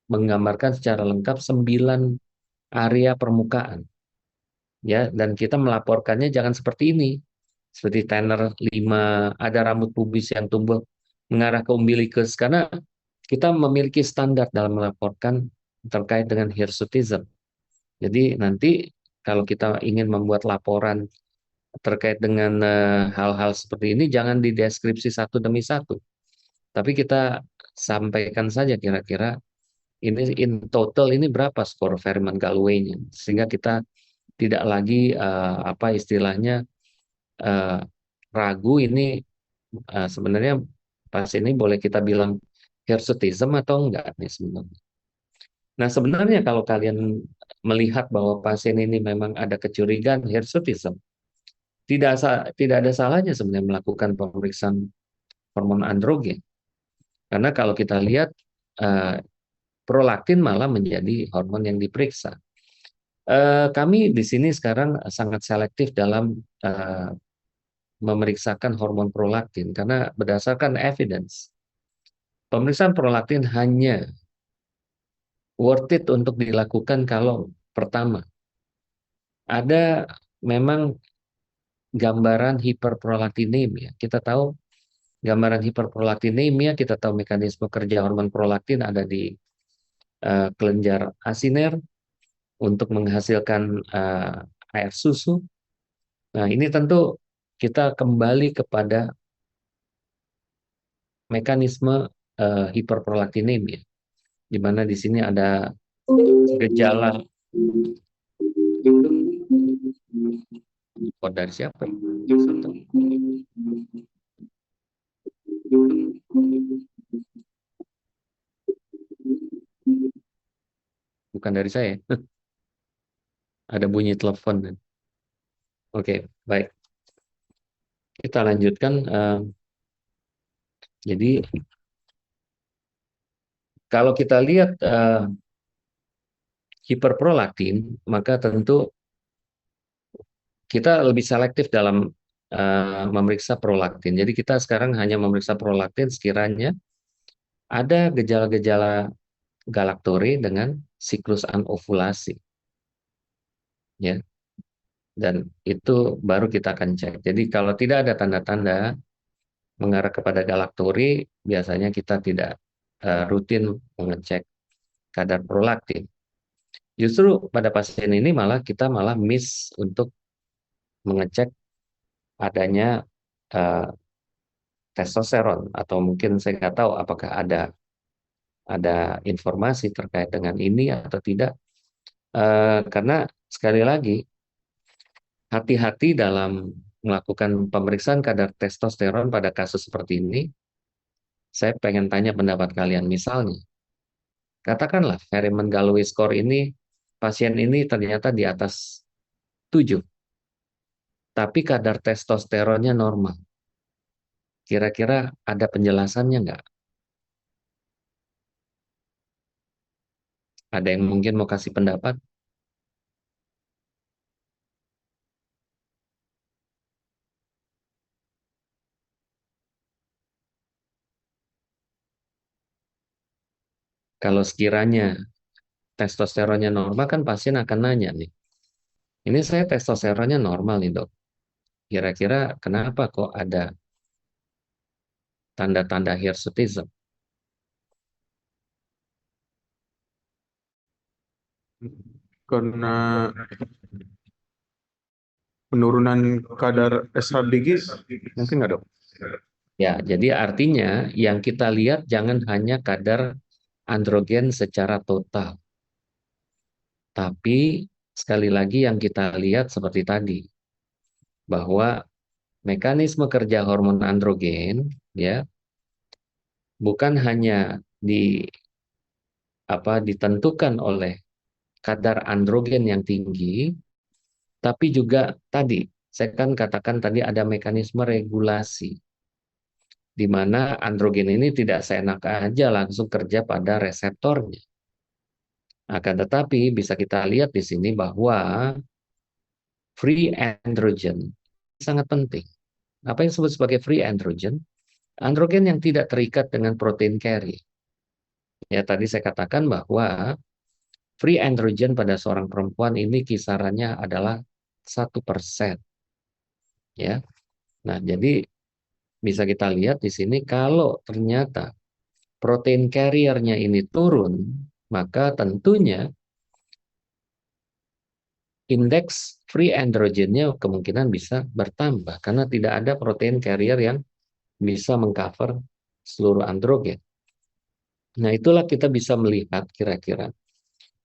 menggambarkan secara lengkap 9 area permukaan. ya, dan kita melaporkannya jangan seperti ini. Seperti Tanner 5, ada rambut pubis yang tumbuh mengarah ke umbilicus, karena kita memiliki standar dalam melaporkan terkait dengan hirsutism. Jadi nanti kalau kita ingin membuat laporan terkait dengan hal-hal seperti ini, jangan dideskripsi satu demi satu, tapi kita sampaikan saja kira-kira ini in total ini berapa skor Fermat Gallway-nya, sehingga kita tidak lagi apa istilahnya eh, ragu ini sebenarnya pasien ini boleh kita bilang hirsutism atau enggak nih sebenarnya. Nah, sebenarnya kalau kalian melihat bahwa pasien ini memang ada kecurigaan hirsutism, tidak ada salahnya sebenarnya melakukan pemeriksaan hormon androgen. Karena kalau kita lihat eh, prolaktin malah menjadi hormon yang diperiksa. Kami di sini sekarang sangat selektif dalam memeriksakan hormon prolaktin karena berdasarkan evidence, pemeriksaan prolaktin hanya worth it untuk dilakukan kalau pertama ada memang gambaran hiperprolaktinemia. Kita tahu gambaran hiperprolaktinemia, kita tahu mekanisme kerja hormon prolaktin ada di kelenjar asiner untuk menghasilkan air susu. Nah, ini tentu kita kembali kepada mekanisme hiperprolaktinemia, di mana di sini ada gejala dari siapa? Bukan dari saya. Ada bunyi telepon. Oke, baik. Kita lanjutkan. Jadi kalau kita lihat hiperprolaktin, maka tentu kita lebih selektif dalam memeriksa prolaktin. Jadi kita sekarang hanya memeriksa prolaktin sekiranya ada gejala-gejala galaktore dengan siklus anovulasi, ya. Dan itu baru kita akan cek. Jadi kalau tidak ada tanda-tanda mengarah kepada galaktore, biasanya kita tidak rutin mengecek kadar prolaktin. Justru pada pasien ini kita malah miss untuk mengecek adanya uh, testosteron, atau mungkin saya nggak tahu apakah ada informasi terkait dengan ini atau tidak. Karena sekali lagi hati-hati dalam melakukan pemeriksaan kadar testosteron pada kasus seperti ini. Saya pengen tanya pendapat kalian, misalnya katakanlah Fermat Gallway score ini pasien ini ternyata di atas 7, tapi kadar testosteronnya normal. Kira-kira ada penjelasannya nggak? Ada yang mungkin mau kasih pendapat? Kalau sekiranya testosteronnya normal, kan pasien akan nanya nih, ini saya testosteronnya normal nih dok, kira-kira kenapa kok ada tanda-tanda hirsutism? Karena penurunan kadar SHBG mungkin nggak dok? Ya, jadi artinya yang kita lihat jangan hanya kadar androgen secara total, tapi sekali lagi yang kita lihat seperti tadi, bahwa mekanisme kerja hormon androgen ya bukan hanya di ditentukan oleh kadar androgen yang tinggi, tapi juga tadi saya kan katakan tadi ada mekanisme regulasi di mana androgen ini tidak seenak aja langsung kerja pada reseptornya. Akan tetapi bisa kita lihat di sini bahwa free androgen sangat penting. Apa yang disebut sebagai free androgen? Androgen yang tidak terikat dengan protein carrier. Ya, tadi saya katakan bahwa free androgen pada seorang perempuan ini kisarannya adalah 1%. Ya. Nah, jadi bisa kita lihat di sini kalau ternyata protein carrier-nya ini turun, maka tentunya indeks free androgennya kemungkinan bisa bertambah karena tidak ada protein carrier yang bisa mengcover seluruh androgen. Nah, itulah kita bisa melihat kira-kira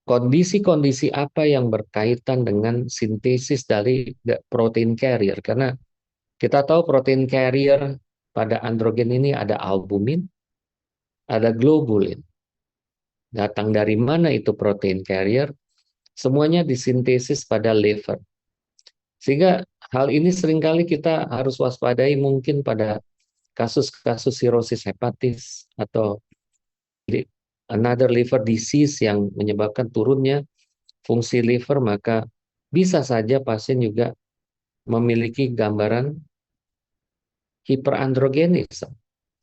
kondisi-kondisi apa yang berkaitan dengan sintesis dari protein carrier. Karena kita tahu protein carrier pada androgen ini ada albumin, ada globulin. Datang dari mana itu protein carrier? Semuanya disintesis pada liver. Sehingga hal ini seringkali kita harus waspadai mungkin pada kasus-kasus sirosis hepatis atau another liver disease yang menyebabkan turunnya fungsi liver, maka bisa saja pasien juga memiliki gambaran hiperandrogenisme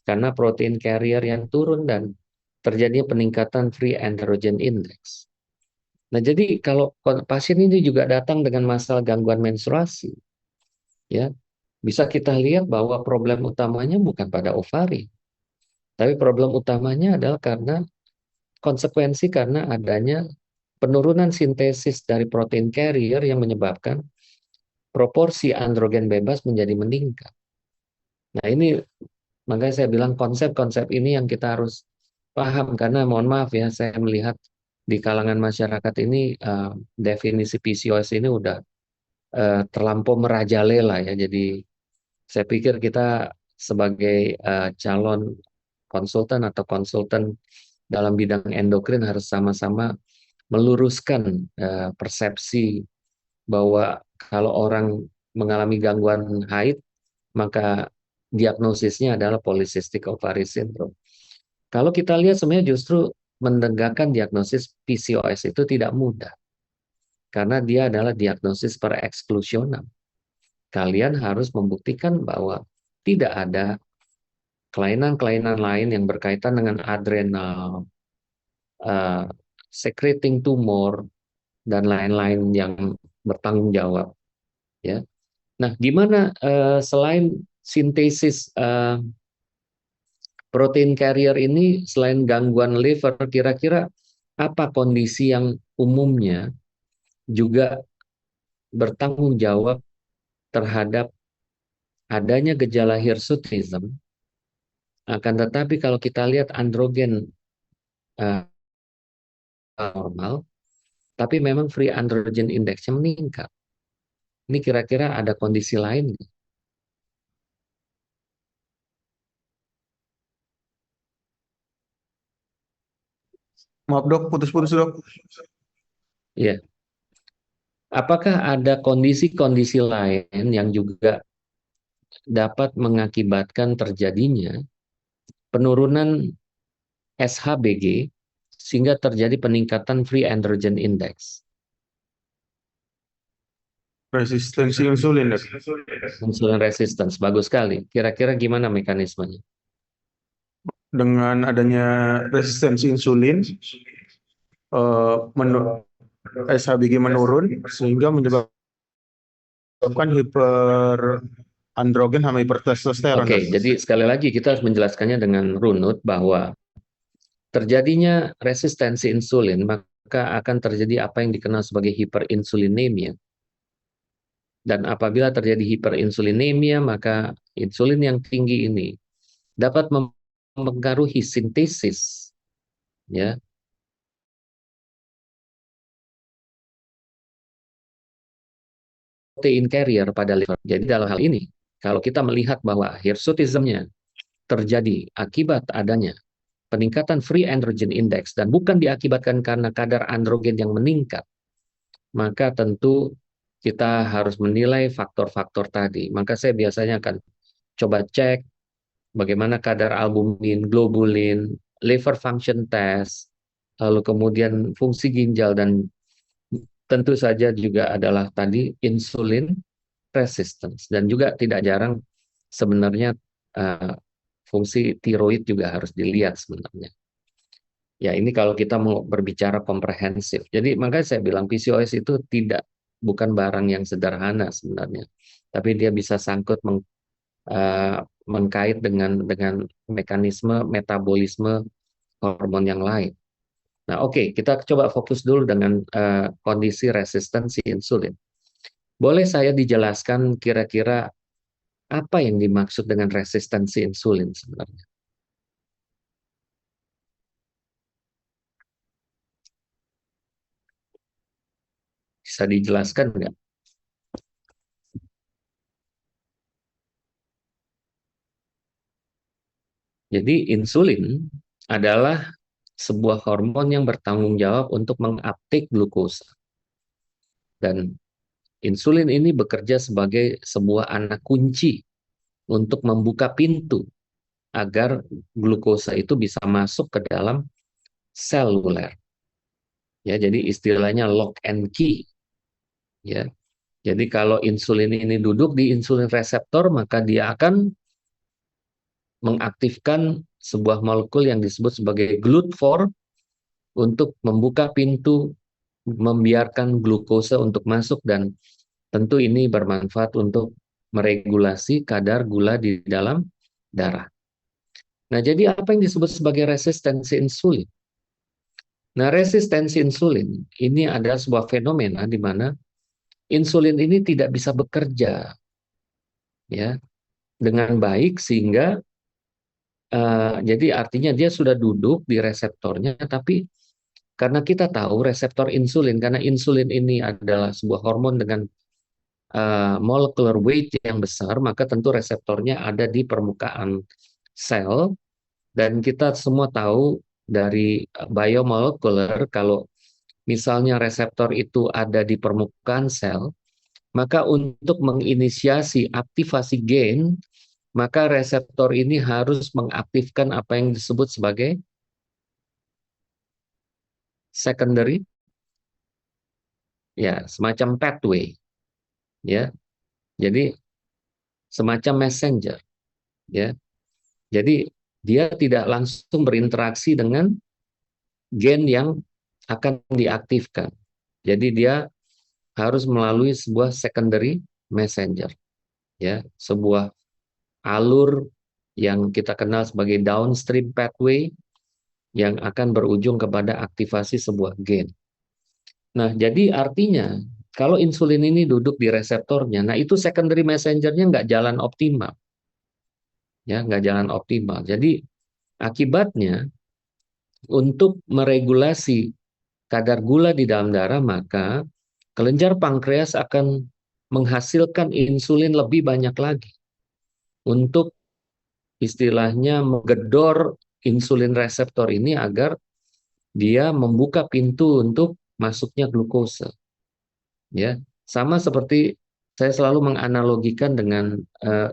karena protein carrier yang turun dan terjadinya peningkatan free androgen index. Nah, jadi kalau pasien ini juga datang dengan masalah gangguan menstruasi, ya, bisa kita lihat bahwa problem utamanya bukan pada ovari, tapi problem utamanya adalah karena konsekuensi karena adanya penurunan sintesis dari protein carrier yang menyebabkan proporsi androgen bebas menjadi meningkat. Nah, ini makanya saya bilang konsep-konsep ini yang kita harus paham karena mohon maaf ya, saya melihat di kalangan masyarakat ini definisi PCOS ini udah terlampau merajalela ya. Jadi saya pikir kita sebagai calon konsultan atau konsultan dalam bidang endokrin harus sama-sama meluruskan persepsi bahwa kalau orang mengalami gangguan haid, maka diagnosisnya adalah polycystic ovary syndrome. Kalau kita lihat sebenarnya justru menegakkan diagnosis PCOS itu tidak mudah. Karena dia adalah diagnosis per eksklusional. Kalian harus membuktikan bahwa tidak ada kelainan-kelainan lain yang berkaitan dengan adrenal, secreting tumor, dan lain-lain yang bertanggung jawab. Ya. Nah, gimana selain sintesis protein carrier ini, selain gangguan liver, kira-kira apa kondisi yang umumnya juga bertanggung jawab terhadap adanya gejala hirsutism, akan tetapi kalau kita lihat androgen normal, tapi memang free androgen index-nya meningkat. Ini kira-kira ada kondisi lain nggak? Maaf dok, putus-putus dok. Ya. Apakah ada kondisi-kondisi lain yang juga dapat mengakibatkan terjadinya penurunan SHBG sehingga terjadi peningkatan free androgen index? Resistensi insulin dok. Insulin resistance, bagus sekali. Kira-kira gimana mekanismenya? Dengan adanya resistensi insulin, SHBG menurun sehingga menyebabkan hiperandrogen sama hipertestosteron Oke, dok. jadi sekali lagi kita harus menjelaskannya dengan runut bahwa terjadinya resistensi insulin, maka akan terjadi apa yang dikenal sebagai hiperinsulinemia. Dan apabila terjadi hiperinsulinemia, maka insulin yang tinggi ini dapat mempengaruhi sintesis, ya, protein carrier pada liver. Jadi dalam hal ini, kalau kita melihat bahwa hirsutismnya terjadi akibat adanya peningkatan free androgen index dan bukan diakibatkan karena kadar androgen yang meningkat, maka tentu kita harus menilai faktor-faktor tadi. Maka saya biasanya akan coba cek bagaimana kadar albumin, globulin, liver function test, lalu kemudian fungsi ginjal, dan tentu saja juga adalah tadi insulin resistance. Dan juga tidak jarang sebenarnya fungsi tiroid juga harus dilihat sebenarnya. Ya, ini kalau kita mau berbicara komprehensif. Jadi makanya saya bilang PCOS itu tidak bukan barang yang sederhana sebenarnya, tapi dia bisa sangkut mengkait dengan mekanisme metabolisme hormon yang lain. Nah, oke, kita coba fokus dulu dengan kondisi resistensi insulin. Boleh saya dijelaskan kira-kira apa yang dimaksud dengan resistensi insulin sebenarnya? Bisa dijelaskan nggak? Jadi insulin adalah sebuah hormon yang bertanggung jawab untuk menguptake glukosa. Dan insulin ini bekerja sebagai sebuah anak kunci untuk membuka pintu agar glukosa itu bisa masuk ke dalam seluler. Ya, jadi istilahnya lock and key. Ya, jadi kalau insulin ini duduk di insulin reseptor, maka dia akan mengaktifkan sebuah molekul yang disebut sebagai GLUT4 untuk membuka pintu, membiarkan glukosa untuk masuk, dan tentu ini bermanfaat untuk meregulasi kadar gula di dalam darah. Nah, jadi apa yang disebut sebagai resistensi insulin? Nah, resistensi insulin ini adalah sebuah fenomena di mana insulin ini tidak bisa bekerja ya dengan baik sehingga jadi artinya dia sudah duduk di reseptornya, tapi karena kita tahu reseptor insulin, karena insulin ini adalah sebuah hormon dengan molecular weight yang besar, maka tentu reseptornya ada di permukaan sel, dan kita semua tahu dari biomolekular kalau misalnya reseptor itu ada di permukaan sel, maka untuk menginisiasi aktivasi gen, maka reseptor ini harus mengaktifkan apa yang disebut sebagai secondary, ya semacam pathway, ya. Jadi semacam messenger, ya. Jadi dia tidak langsung berinteraksi dengan gen yang akan diaktifkan. Jadi dia harus melalui sebuah secondary messenger, ya, sebuah alur yang kita kenal sebagai downstream pathway yang akan berujung kepada aktivasi sebuah gen. Nah, jadi artinya kalau insulin ini duduk di reseptornya, nah itu secondary messenger-nya nggak jalan optimal, ya nggak jalan optimal. Jadi akibatnya untuk meregulasi kadar gula di dalam darah, maka kelenjar pankreas akan menghasilkan insulin lebih banyak lagi untuk istilahnya menggedor insulin reseptor ini agar dia membuka pintu untuk masuknya glukosa. Ya, sama seperti saya selalu menganalogikan dengan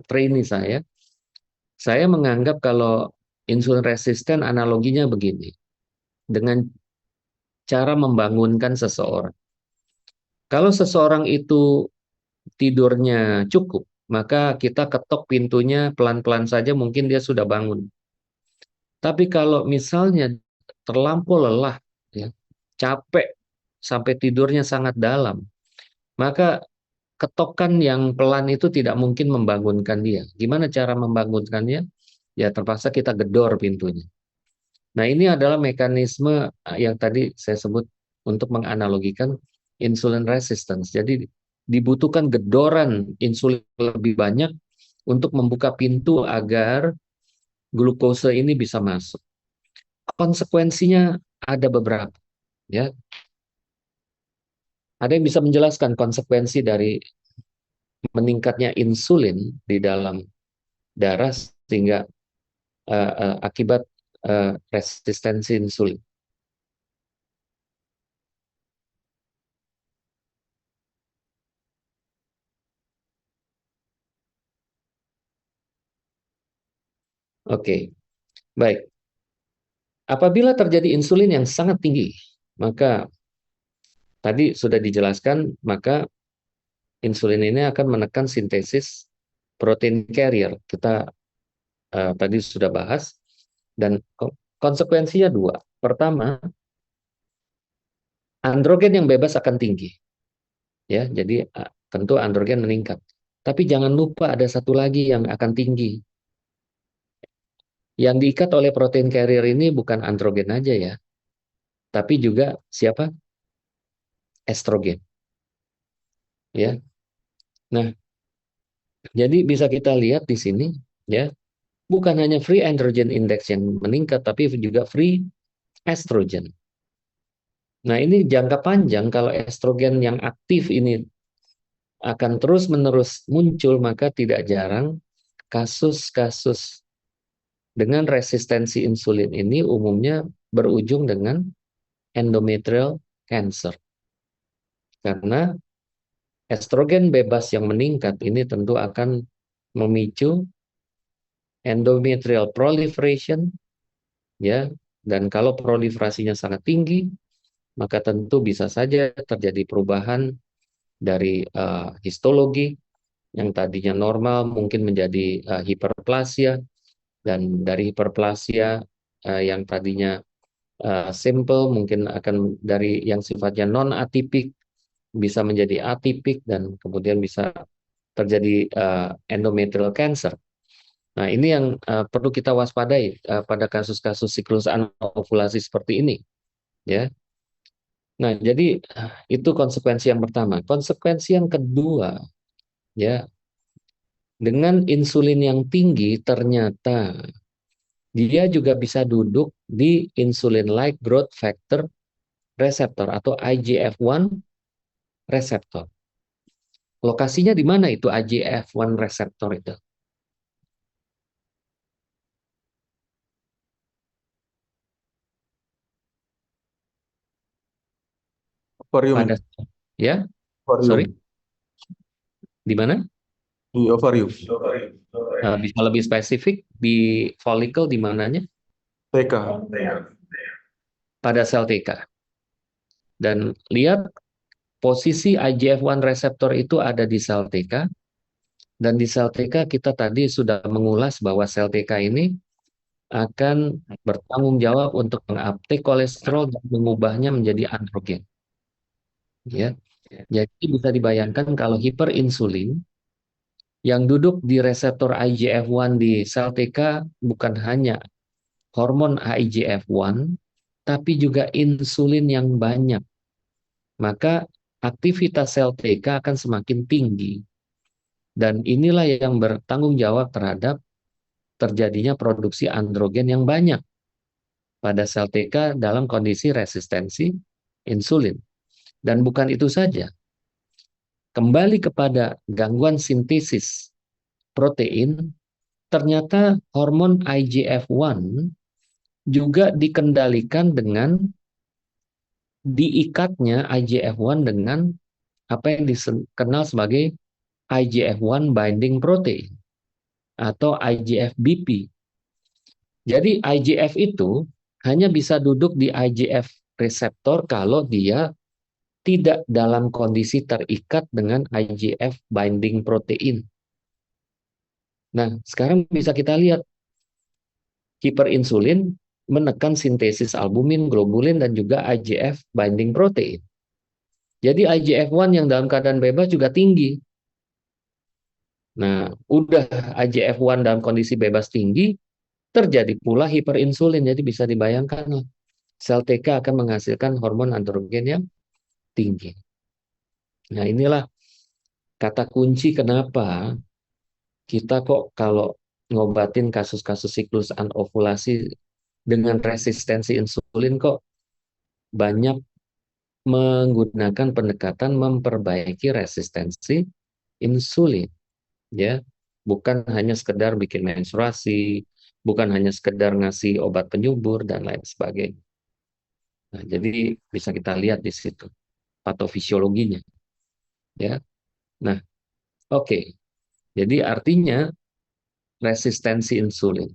trainee saya. Saya menganggap kalau insulin resisten analoginya begini, dengan cara membangunkan seseorang. Kalau seseorang itu tidurnya cukup, maka kita ketok pintunya pelan-pelan saja, mungkin dia sudah bangun. Tapi kalau misalnya terlampau lelah, ya, capek sampai tidurnya sangat dalam, maka ketokan yang pelan itu tidak mungkin membangunkan dia. Gimana cara membangunkannya? Ya terpaksa kita gedor pintunya. Nah, ini adalah mekanisme yang tadi saya sebut untuk menganalogikan insulin resistance. Jadi dibutuhkan gedoran insulin lebih banyak untuk membuka pintu agar glukosa ini bisa masuk. Konsekuensinya ada beberapa, ya. Ada yang bisa menjelaskan konsekuensi dari meningkatnya insulin di dalam darah sehingga akibat resistensi insulin. Oke, baik. Apabila terjadi insulin yang sangat tinggi, maka tadi sudah dijelaskan, maka insulin ini akan menekan sintesis protein carrier. Kita tadi sudah bahas, dan konsekuensinya dua. Pertama, androgen yang bebas akan tinggi. Ya, jadi tentu androgen meningkat. Tapi jangan lupa ada satu lagi yang akan tinggi. Yang diikat oleh protein carrier ini bukan androgen aja ya, tapi juga siapa? Estrogen. Ya. Nah, jadi bisa kita lihat di sini ya, bukan hanya free androgen index yang meningkat, tapi juga free estrogen. Nah, ini jangka panjang kalau estrogen yang aktif ini akan terus-menerus muncul, maka tidak jarang kasus-kasus dengan resistensi insulin ini umumnya berujung dengan endometrial cancer. Karena estrogen bebas yang meningkat ini tentu akan memicu endometrial proliferation, ya, dan kalau proliferasinya sangat tinggi, maka tentu bisa saja terjadi perubahan dari histologi yang tadinya normal mungkin menjadi hiperplasia, dan dari hiperplasia yang tadinya simple mungkin akan dari yang sifatnya non atipik bisa menjadi atipik dan kemudian bisa terjadi endometrial cancer. Nah, ini yang perlu kita waspadai pada kasus-kasus siklus anovulasi seperti ini, ya. Nah, jadi itu konsekuensi yang pertama. Konsekuensi yang kedua, ya, dengan insulin yang tinggi ternyata dia juga bisa duduk di insulin-like growth factor receptor atau IGF-1 receptor. Lokasinya di mana itu IGF-1 receptor itu? Pada, Ovarium, ya, sorry, ovarium, di mana? di ovarium, Bisa lebih spesifik di follicle di mananya? TK. Pada sel TK. Dan lihat posisi IGF-1 reseptor itu ada di sel TK, dan di sel TK kita tadi sudah mengulas bahwa sel TK ini akan bertanggung jawab untuk menguptake kolesterol dan mengubahnya menjadi androgen. Ya, jadi bisa dibayangkan kalau hiperinsulin yang duduk di reseptor IGF-1 di sel TK bukan hanya hormon IGF-1, tapi juga insulin yang banyak, maka aktivitas sel TK akan semakin tinggi. Dan inilah yang bertanggung jawab terhadap terjadinya produksi androgen yang banyak pada sel TK dalam kondisi resistensi insulin. Dan bukan itu saja, kembali kepada gangguan sintesis protein, ternyata hormon IGF-1 juga dikendalikan dengan diikatnya IGF-1 dengan apa yang dikenal sebagai IGF-1 binding protein atau IGF-BP. Jadi IGF itu hanya bisa duduk di IGF reseptor kalau dia tidak dalam kondisi terikat dengan IGF binding protein. Nah, sekarang bisa kita lihat hiperinsulin menekan sintesis albumin, globulin, dan juga IGF binding protein. Jadi IGF-1 yang dalam keadaan bebas juga tinggi. Nah, udah IGF-1 dalam kondisi bebas tinggi, terjadi pula hiperinsulin. Jadi bisa dibayangkan sel TK akan menghasilkan hormon androgen yang tinggi. Nah, inilah kata kunci kenapa kita kok kalau ngobatin kasus-kasus siklus anovulasi dengan resistensi insulin kok banyak menggunakan pendekatan memperbaiki resistensi insulin, ya. Bukan hanya sekedar bikin menstruasi, bukan hanya sekedar ngasih obat penyubur dan lain sebagainya. Nah, jadi bisa kita lihat di situ patofisiologinya, ya. Nah, oke. Jadi artinya resistensi insulin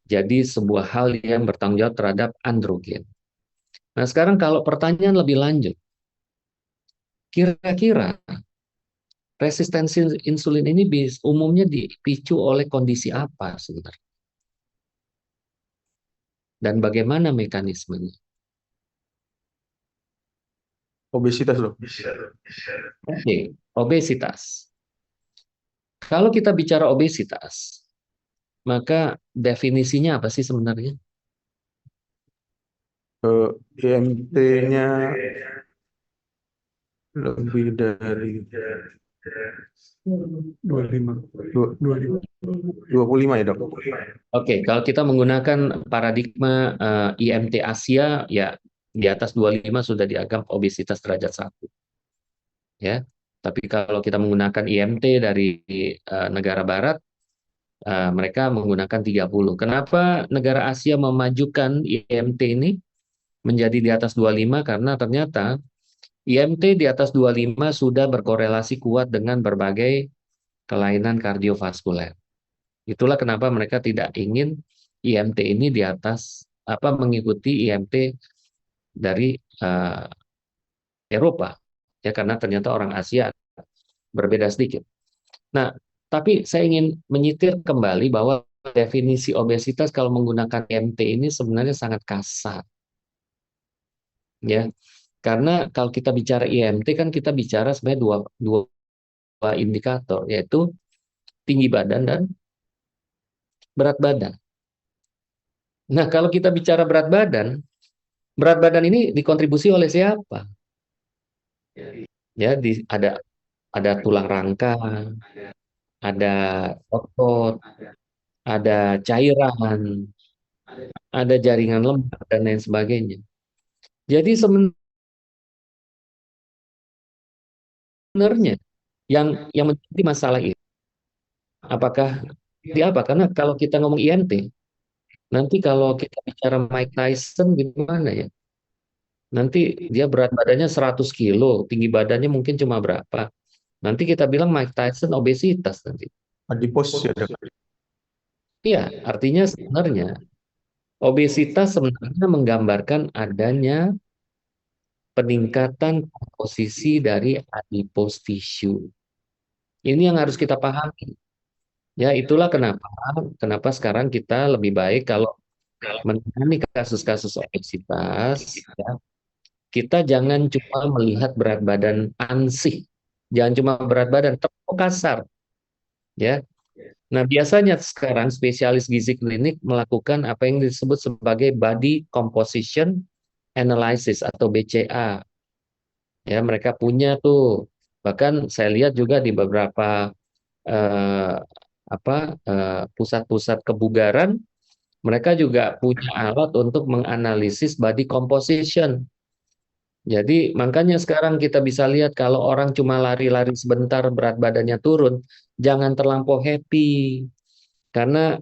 jadi sebuah hal yang bertanggung jawab terhadap androgen. Nah, sekarang kalau pertanyaan lebih lanjut, kira-kira resistensi insulin ini umumnya dipicu oleh kondisi apa sebenarnya? Dan bagaimana mekanismenya? Obesitas dok. Oke, obesitas. Kalau kita bicara obesitas, maka definisinya apa sih sebenarnya? IMT-nya lebih dari 25, 25 ya dok. Oke, kalau kita menggunakan paradigma IMT Asia, ya di atas 25 sudah dianggap obesitas derajat 1. Ya. Tapi kalau kita menggunakan IMT dari negara barat, mereka menggunakan 30. Kenapa negara Asia memajukan IMT ini menjadi di atas 25? Karena ternyata IMT di atas 25 sudah berkorelasi kuat dengan berbagai kelainan kardiovaskuler. Itulah kenapa mereka tidak ingin IMT ini di atas mengikuti IMT dari Eropa, ya, karena ternyata orang Asia berbeda sedikit. Nah, tapi saya ingin menyitir kembali bahwa definisi obesitas kalau menggunakan IMT ini sebenarnya sangat kasar, ya, karena kalau kita bicara IMT kan kita bicara sebenarnya dua indikator, yaitu tinggi badan dan berat badan. Nah, kalau kita bicara berat badan ini dikontribusi oleh siapa? Ya, ada tulang rangka, ada otot, ada cairan, ada jaringan lemak dan lain sebagainya. Jadi sebenarnya yang menjadi masalah itu apakah di apa? Karena kalau kita ngomong IMT, nanti kalau kita bicara Mike Tyson gimana ya? Nanti dia berat badannya 100 kilo, tinggi badannya mungkin cuma berapa? Nanti kita bilang Mike Tyson obesitas nanti. Adipos ya dok. Iya, artinya sebenarnya obesitas sebenarnya menggambarkan adanya peningkatan komposisi dari adipose tissue. Ini yang harus kita pahami. Ya, itulah kenapa sekarang kita lebih baik kalau menangani kasus-kasus obesitas, ya, kita jangan cuma melihat berat badan ansih, jangan cuma berat badan, terlalu kasar, ya. Nah, biasanya sekarang spesialis gizi klinik melakukan apa yang disebut sebagai body composition analysis atau BCA. Ya, mereka punya tuh. Bahkan saya lihat juga di beberapa eh, pusat-pusat kebugaran, mereka juga punya alat untuk menganalisis body composition. Jadi makanya sekarang kita bisa lihat kalau orang cuma lari-lari sebentar berat badannya turun, jangan terlampau happy. Karena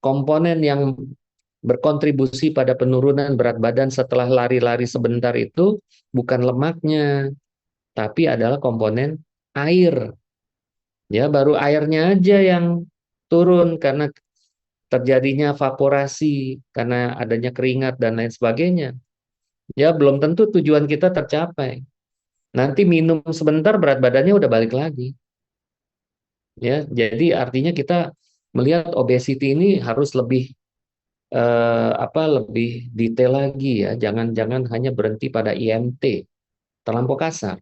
komponen yang berkontribusi pada penurunan berat badan setelah lari-lari sebentar itu bukan lemaknya, tapi adalah komponen air. Ya, baru airnya aja yang turun karena terjadinya evaporasi, karena adanya keringat dan lain sebagainya. Ya, belum tentu tujuan kita tercapai. Nanti minum sebentar berat badannya udah balik lagi. Ya, jadi artinya kita melihat obesity ini harus lebih detail lagi ya. Jangan hanya berhenti pada IMT, terlampau kasar.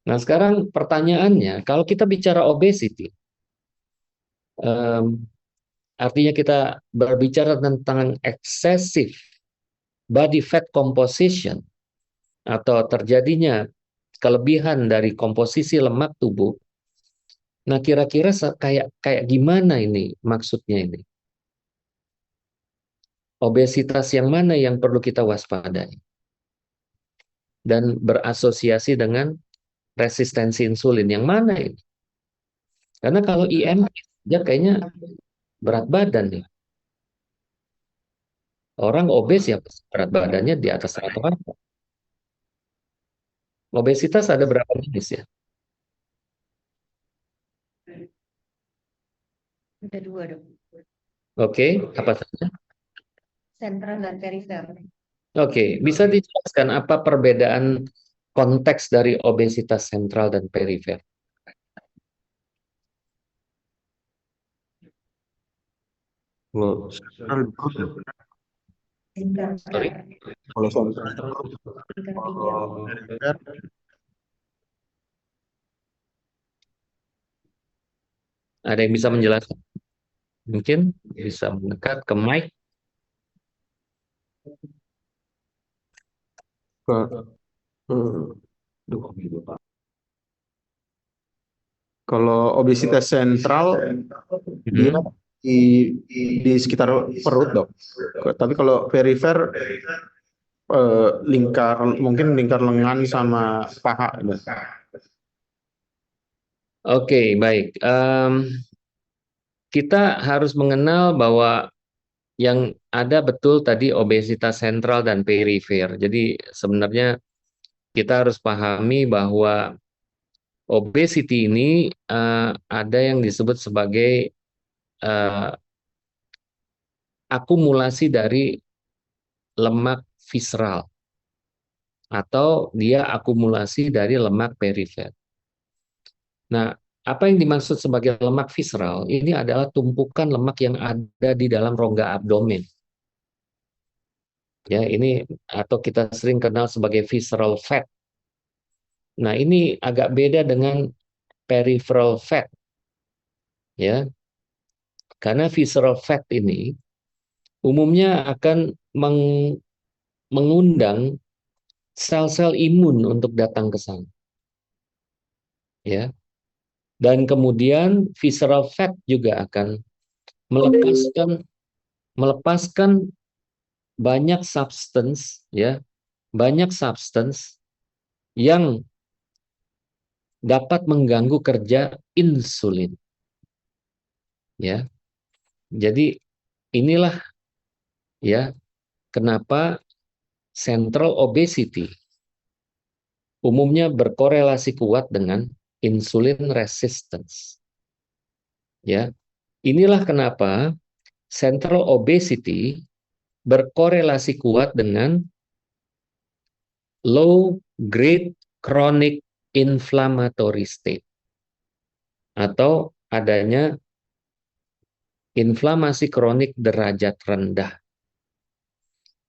Nah, sekarang pertanyaannya, kalau kita bicara obesity, em, artinya kita berbicara tentang excessive body fat composition atau terjadinya kelebihan dari komposisi lemak tubuh. Nah, kira-kira kayak kayak gimana ini maksudnya ini? Obesitas yang mana yang perlu kita waspadai? Dan berasosiasi dengan resistensi insulin yang mana ini? Karena kalau IM dia kayaknya berat badan nih. Orang obes ya berat badannya di atas rata-rata. Obesitas ada berapa jenis ya? Ada dua dok, Oke, apa saja? sentral dan perifer. Oke, bisa dijelaskan apa perbedaan konteks dari obesitas sentral dan perifer? Kalau sentral Sorry. Kalau sentral, Lingkar tiga. kalau perifer, Ada yang bisa menjelaskan? Mungkin bisa mendekat ke mic. ke, kalau obesitas sentral dia Mhm. di di sekitar perut dok. Tapi kalau perifer lingkar mungkin lingkar lengan sama paha dok. Oke, baik. Kita harus mengenal bahwa yang ada betul tadi obesitas sentral dan perifer. Jadi sebenarnya kita harus pahami bahwa obesity ini ada yang disebut sebagai eh, akumulasi dari lemak visceral atau dia akumulasi dari lemak perifer. Nah, apa yang dimaksud sebagai lemak visceral? Ini adalah tumpukan lemak yang ada di dalam rongga abdomen. Ya, ini atau kita sering kenal sebagai visceral fat. Nah, ini agak beda dengan peripheral fat, ya. Karena visceral fat ini umumnya akan mengundang sel-sel imun untuk datang ke sana, ya. Dan kemudian visceral fat juga akan melepaskan melepaskan banyak substance, ya, banyak substance yang dapat mengganggu kerja insulin, ya. Jadi inilah, ya, kenapa central obesity umumnya berkorelasi kuat dengan insulin resistance. Ya, inilah kenapa central obesity berkorelasi kuat dengan low grade chronic inflammatory state atau adanya inflamasi kronik derajat rendah.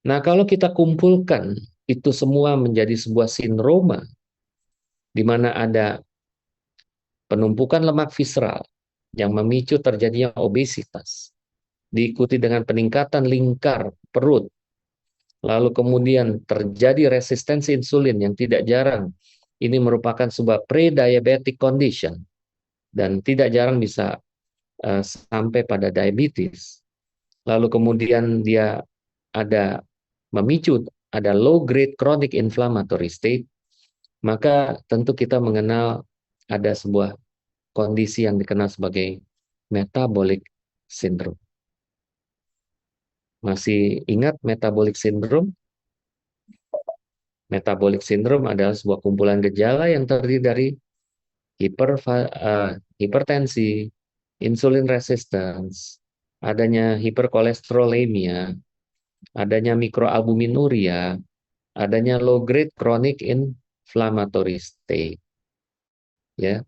Nah, kalau kita kumpulkan itu semua menjadi sebuah sindroma di mana ada penumpukan lemak visceral yang memicu terjadinya obesitas, diikuti dengan peningkatan lingkar perut, lalu kemudian terjadi resistensi insulin yang tidak jarang ini merupakan sebuah pre-diabetic condition dan tidak jarang bisa sampai pada diabetes. Lalu kemudian dia ada memicu ada low grade chronic inflammatory state, maka tentu kita mengenal ada sebuah kondisi yang dikenal sebagai metabolic syndrome. Masih ingat metabolic syndrome? Metabolic syndrome adalah sebuah kumpulan gejala yang terdiri dari hipertensi, insulin resistance, adanya hiperkolesterolemia, adanya mikroalbuminuria, adanya low grade chronic inflammatory state. Ya.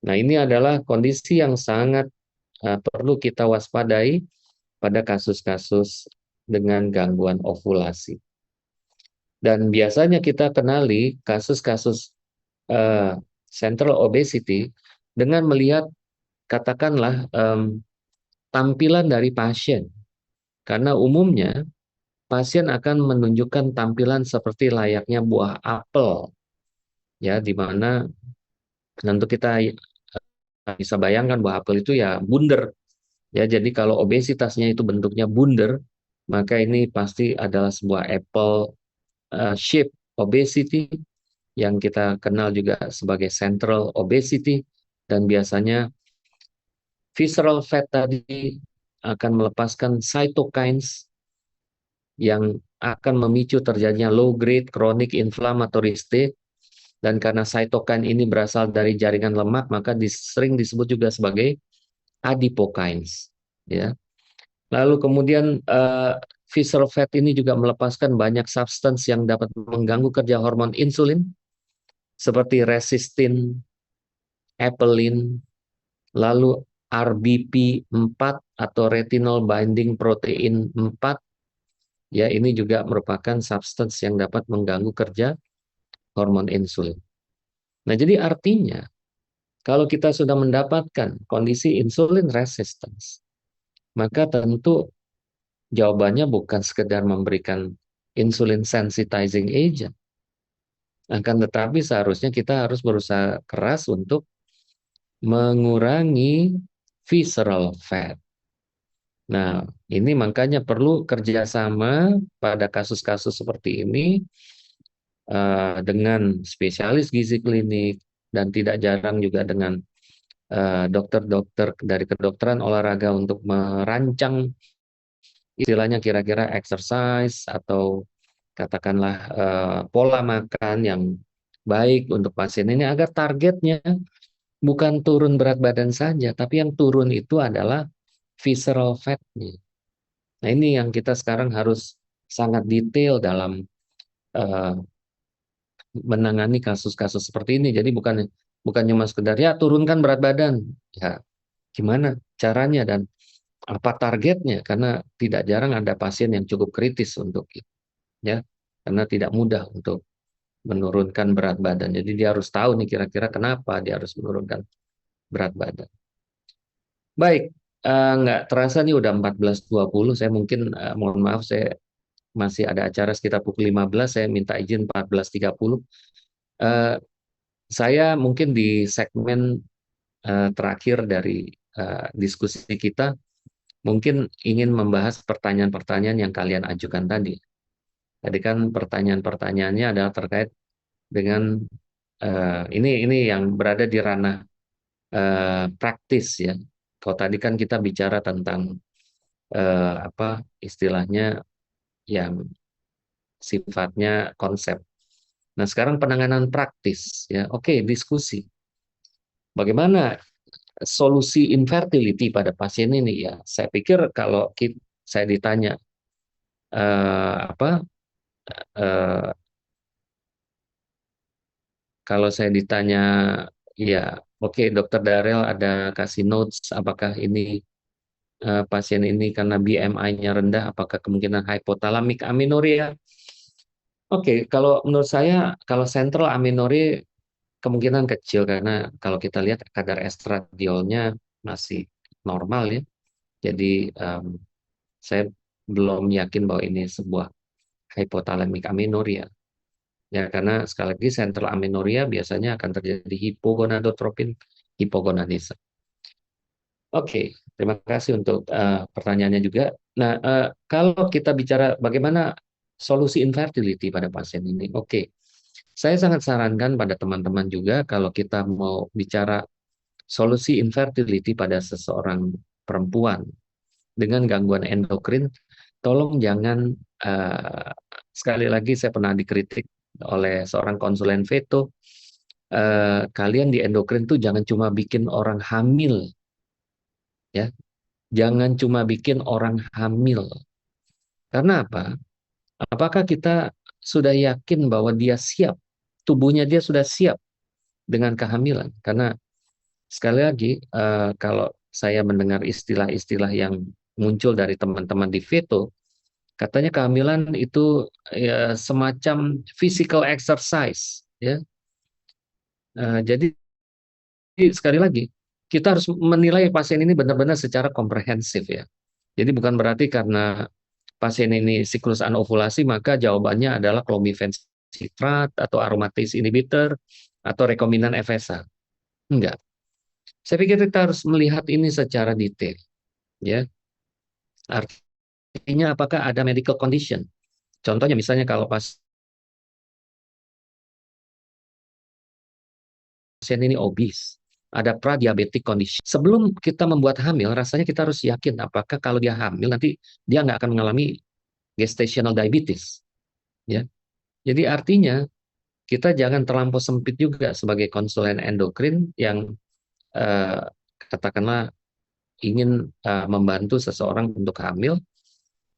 Nah, ini adalah kondisi yang sangat perlu kita waspadai pada kasus-kasus dengan gangguan ovulasi. Dan biasanya kita kenali kasus-kasus central obesity dengan melihat katakanlah tampilan dari pasien. Karena umumnya pasien akan menunjukkan tampilan seperti layaknya buah apel, ya, di mana tentu kita bisa bayangkan buah apel itu ya bunder, ya. Jadi kalau obesitasnya itu bentuknya bunder, maka ini pasti adalah sebuah apple shape obesity yang kita kenal juga sebagai central obesity, dan biasanya visceral fat tadi akan melepaskan cytokines yang akan memicu terjadinya low grade chronic inflammatory state, dan karena cytokine ini berasal dari jaringan lemak maka sering disebut juga sebagai adipokines, ya. Lalu kemudian visceral fat ini juga melepaskan banyak substance yang dapat mengganggu kerja hormon insulin seperti resistin, apelin, lalu RBP4 atau retinol binding protein 4, Ya, ini juga merupakan substance yang dapat mengganggu kerja hormon insulin. Nah, jadi artinya kalau kita sudah mendapatkan kondisi insulin resistance, maka tentu jawabannya bukan sekedar memberikan insulin sensitizing agent, akan tetapi seharusnya kita harus berusaha keras untuk mengurangi visceral fat. Nah, ini makanya perlu kerjasama pada kasus-kasus seperti ini dengan spesialis gizi klinik dan tidak jarang juga dengan dokter-dokter dari kedokteran olahraga untuk merancang istilahnya kira-kira exercise atau katakanlah pola makan yang baik untuk pasien ini agar targetnya bukan turun berat badan saja, tapi yang turun itu adalah visceral fat-nya. Nah, ini yang kita sekarang harus sangat detail dalam uh, menangani kasus-kasus seperti ini. Jadi bukan cuma sekedar ya turunkan berat badan, ya gimana caranya dan apa targetnya? Karena tidak jarang ada pasien yang cukup kritis untuk itu, ya, karena tidak mudah untuk menurunkan berat badan. Jadi dia harus tahu nih kira-kira kenapa dia harus menurunkan berat badan. Baik, nggak terasa nih udah 14.20. Saya mungkin mohon maaf saya masih ada acara sekitar pukul 15. Saya minta izin 14.30. Eh, saya mungkin di segmen terakhir dari diskusi kita mungkin ingin membahas pertanyaan-pertanyaan yang kalian ajukan tadi. Tadi kan pertanyaan-pertanyaannya adalah terkait dengan ini yang berada di ranah praktis ya. Kalau tadi kan kita bicara tentang apa istilahnya yang sifatnya konsep. Nah, sekarang penanganan praktis ya. Oke, diskusi. Bagaimana solusi infertility pada pasien ini ya? Saya pikir kalau saya ditanya apa eh, kalau saya ditanya ya, oke Dokter Darel ada kasih notes apakah ini pasien ini karena BMI-nya rendah, apakah kemungkinan hypothalamic amenorrhea? Oke, kalau menurut saya, kalau central amenorrhea kemungkinan kecil karena kalau kita lihat kadar estradiolnya masih normal ya. Jadi saya belum yakin bahwa ini sebuah hypothalamic amenorrhea. Ya, karena sekali lagi central amenorrhea biasanya akan terjadi hipogonadotropin hipogonadisme. Oke, terima kasih untuk pertanyaannya juga. Nah, kalau kita bicara bagaimana solusi infertility pada pasien ini, oke, saya sangat sarankan pada teman-teman juga kalau kita mau bicara solusi infertility pada seseorang perempuan dengan gangguan endokrin, tolong jangan sekali lagi saya pernah dikritik oleh seorang konsulen veto, kalian di endokrin tuh jangan cuma bikin orang hamil, ya. Jangan cuma bikin orang hamil. Karena apa? Apakah kita sudah yakin bahwa dia siap, tubuhnya dia sudah siap dengan kehamilan? Karena sekali lagi, kalau saya mendengar istilah-istilah yang muncul dari teman-teman di veto, katanya kehamilan itu ya, semacam physical exercise, ya. Jadi sekali lagi, kita harus menilai pasien ini benar-benar secara komprehensif ya. Jadi bukan berarti karena pasien ini siklus anovulasi maka jawabannya adalah clomiphene citrat atau aromatase inhibitor atau rekombinan FSH. Enggak. Saya pikir kita harus melihat ini secara detail, ya. Artinya apakah ada medical condition? Contohnya misalnya kalau pasien ini obes, ada pradiabetic condition. Sebelum kita membuat hamil, rasanya kita harus yakin apakah kalau dia hamil nanti dia nggak akan mengalami gestational diabetes. Ya, jadi artinya kita jangan terlampau sempit juga sebagai konsulen endokrin yang eh, katakanlah ingin membantu seseorang untuk hamil,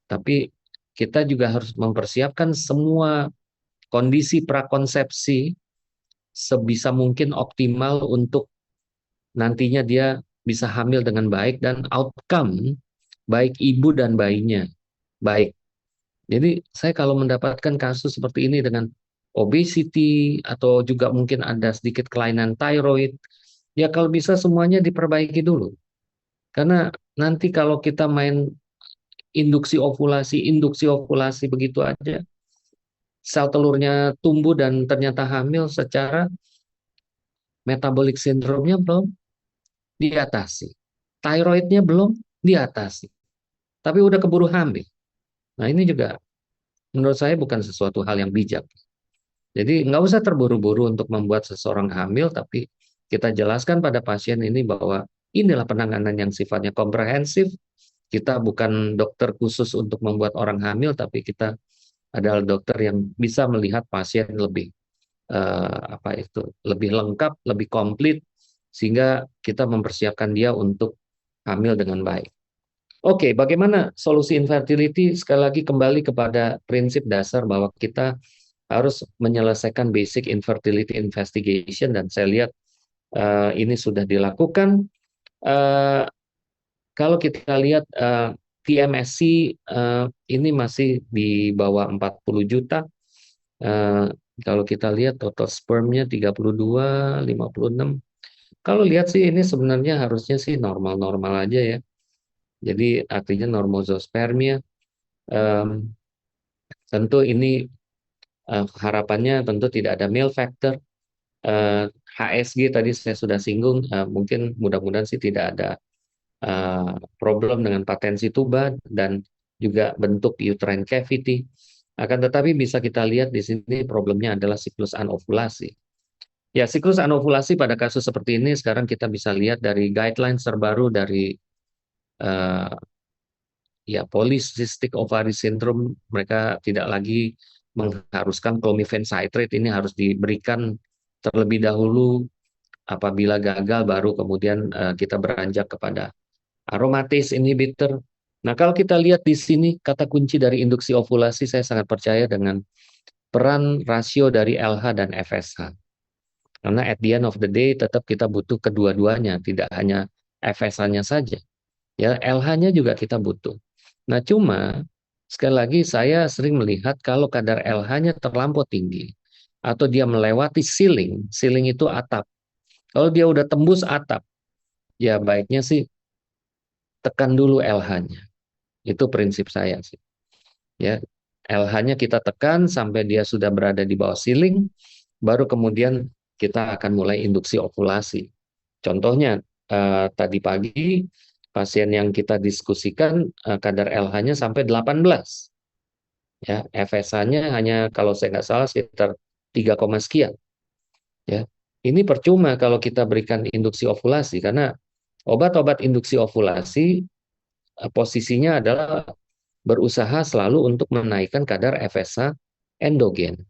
tapi kita juga harus mempersiapkan semua kondisi prakonsepsi sebisa mungkin optimal untuk nantinya dia bisa hamil dengan baik dan outcome baik ibu dan bayinya baik. Jadi saya kalau mendapatkan kasus seperti ini dengan obesity atau juga mungkin ada sedikit kelainan thyroid, ya kalau bisa semuanya diperbaiki dulu. Karena nanti kalau kita main induksi ovulasi begitu aja, sel telurnya tumbuh dan ternyata hamil secara metabolic syndrome-nya belum diatasi. Thyroidnya belum diatasi. Tapi udah keburu hamil. Nah ini juga menurut saya bukan sesuatu hal yang bijak. Jadi nggak usah terburu-buru untuk membuat seseorang hamil, tapi kita jelaskan pada pasien ini bahwa inilah penanganan yang sifatnya komprehensif. Kita bukan dokter khusus untuk membuat orang hamil, tapi kita adalah dokter yang bisa melihat pasien lebih lebih lengkap, lebih komplit, sehingga kita mempersiapkan dia untuk hamil dengan baik. Oke, bagaimana solusi infertility? Sekali lagi kembali kepada prinsip dasar bahwa kita harus menyelesaikan basic infertility investigation, dan saya lihat ini sudah dilakukan. Uh, Kalau kita lihat TMSC ini masih di bawah 40 juta. Kalau kita lihat total spermnya 32, 56. Kalau lihat sih ini sebenarnya harusnya sih normal-normal aja ya. Jadi artinya normosospermia. Um, Tentu ini harapannya tentu tidak ada male factor. HSG tadi saya sudah singgung, mungkin mudah-mudahan sih tidak ada problem dengan patensi tuba dan juga bentuk uterine cavity. Akan tetapi bisa kita lihat di sini problemnya adalah siklus anovulasi. Ya, siklus anovulasi pada kasus seperti ini sekarang kita bisa lihat dari guidelines terbaru dari uh, ya polycystic ovary syndrome. Mereka tidak lagi mengharuskan clomiphene citrate, ini harus diberikan terlebih dahulu, apabila gagal baru kemudian kita beranjak kepada aromatase inhibitor. Nah, kalau kita lihat di sini kata kunci dari induksi ovulasi, saya sangat percaya dengan peran rasio dari LH dan FSH. Karena at the end of the day tetap kita butuh kedua-duanya, tidak hanya FSH-nya saja. Ya, LH-nya juga kita butuh. Nah, cuma sekali lagi saya sering melihat kalau kadar LH-nya terlampau tinggi atau dia melewati ceiling, ceiling itu atap. Kalau dia udah tembus atap, ya baiknya sih tekan dulu LH-nya. Itu prinsip saya sih. Ya, LH-nya kita tekan sampai dia sudah berada di bawah ceiling, baru kemudian kita akan mulai induksi ovulasi. Contohnya tadi pagi pasien yang kita diskusikan kadar LH-nya sampai 18. Ya, FSH-nya hanya kalau saya nggak salah sekitar 3, sekian. Ya. Ini percuma kalau kita berikan induksi ovulasi karena obat-obat induksi ovulasi posisinya adalah berusaha selalu untuk menaikkan kadar FSH endogen.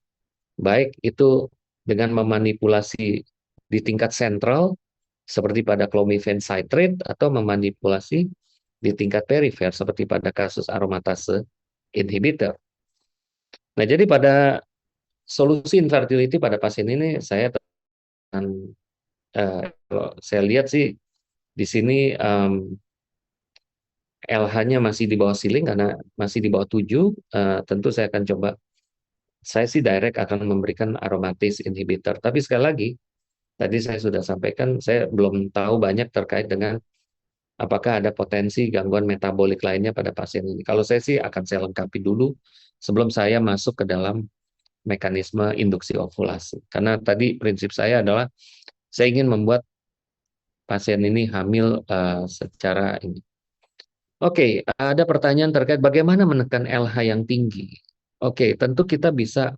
Baik itu dengan memanipulasi di tingkat sentral, seperti pada clomiphene citrate, atau memanipulasi di tingkat perifer, seperti pada kasus aromatase inhibitor. Nah, jadi pada solusi infertility pada pasien ini, saya kalau saya lihat sih, di sini LH-nya masih di bawah ceiling karena masih di bawah 7, tentu saya akan coba, saya sih direct akan memberikan aromatase inhibitor. Tapi sekali lagi, tadi saya sudah sampaikan, saya belum tahu banyak terkait dengan apakah ada potensi gangguan metabolik lainnya pada pasien ini. Kalau saya sih akan saya lengkapi dulu sebelum saya masuk ke dalam mekanisme induksi ovulasi. Karena tadi prinsip saya adalah saya ingin membuat pasien ini hamil secara ini. Oke, ada pertanyaan terkait bagaimana menekan LH yang tinggi. Oke, tentu kita bisa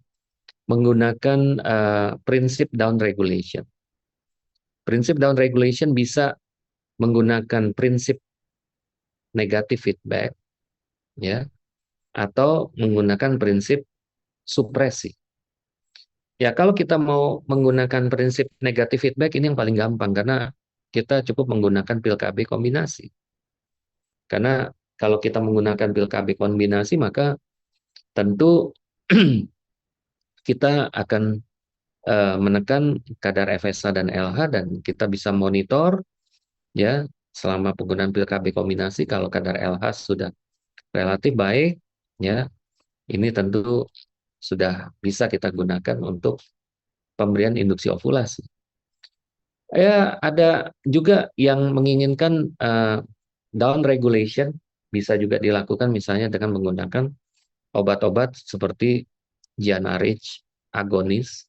menggunakan prinsip down regulation. Prinsip down regulation bisa menggunakan prinsip negatif feedback, ya, atau menggunakan prinsip supresi. Ya, kalau kita mau menggunakan prinsip negatif feedback, ini yang paling gampang karena kita cukup menggunakan pil KB kombinasi. Karena kalau kita menggunakan pil KB kombinasi, maka tentu kita akan menekan kadar FSH dan LH, dan kita bisa monitor ya selama penggunaan pil KB kombinasi. Kalau kadar LH sudah relatif baik, ya Ini tentu sudah bisa kita gunakan untuk pemberian induksi ovulasi. Ya, ada juga yang menginginkan down regulation, bisa juga dilakukan misalnya dengan menggunakan obat-obat seperti GnRH agonis,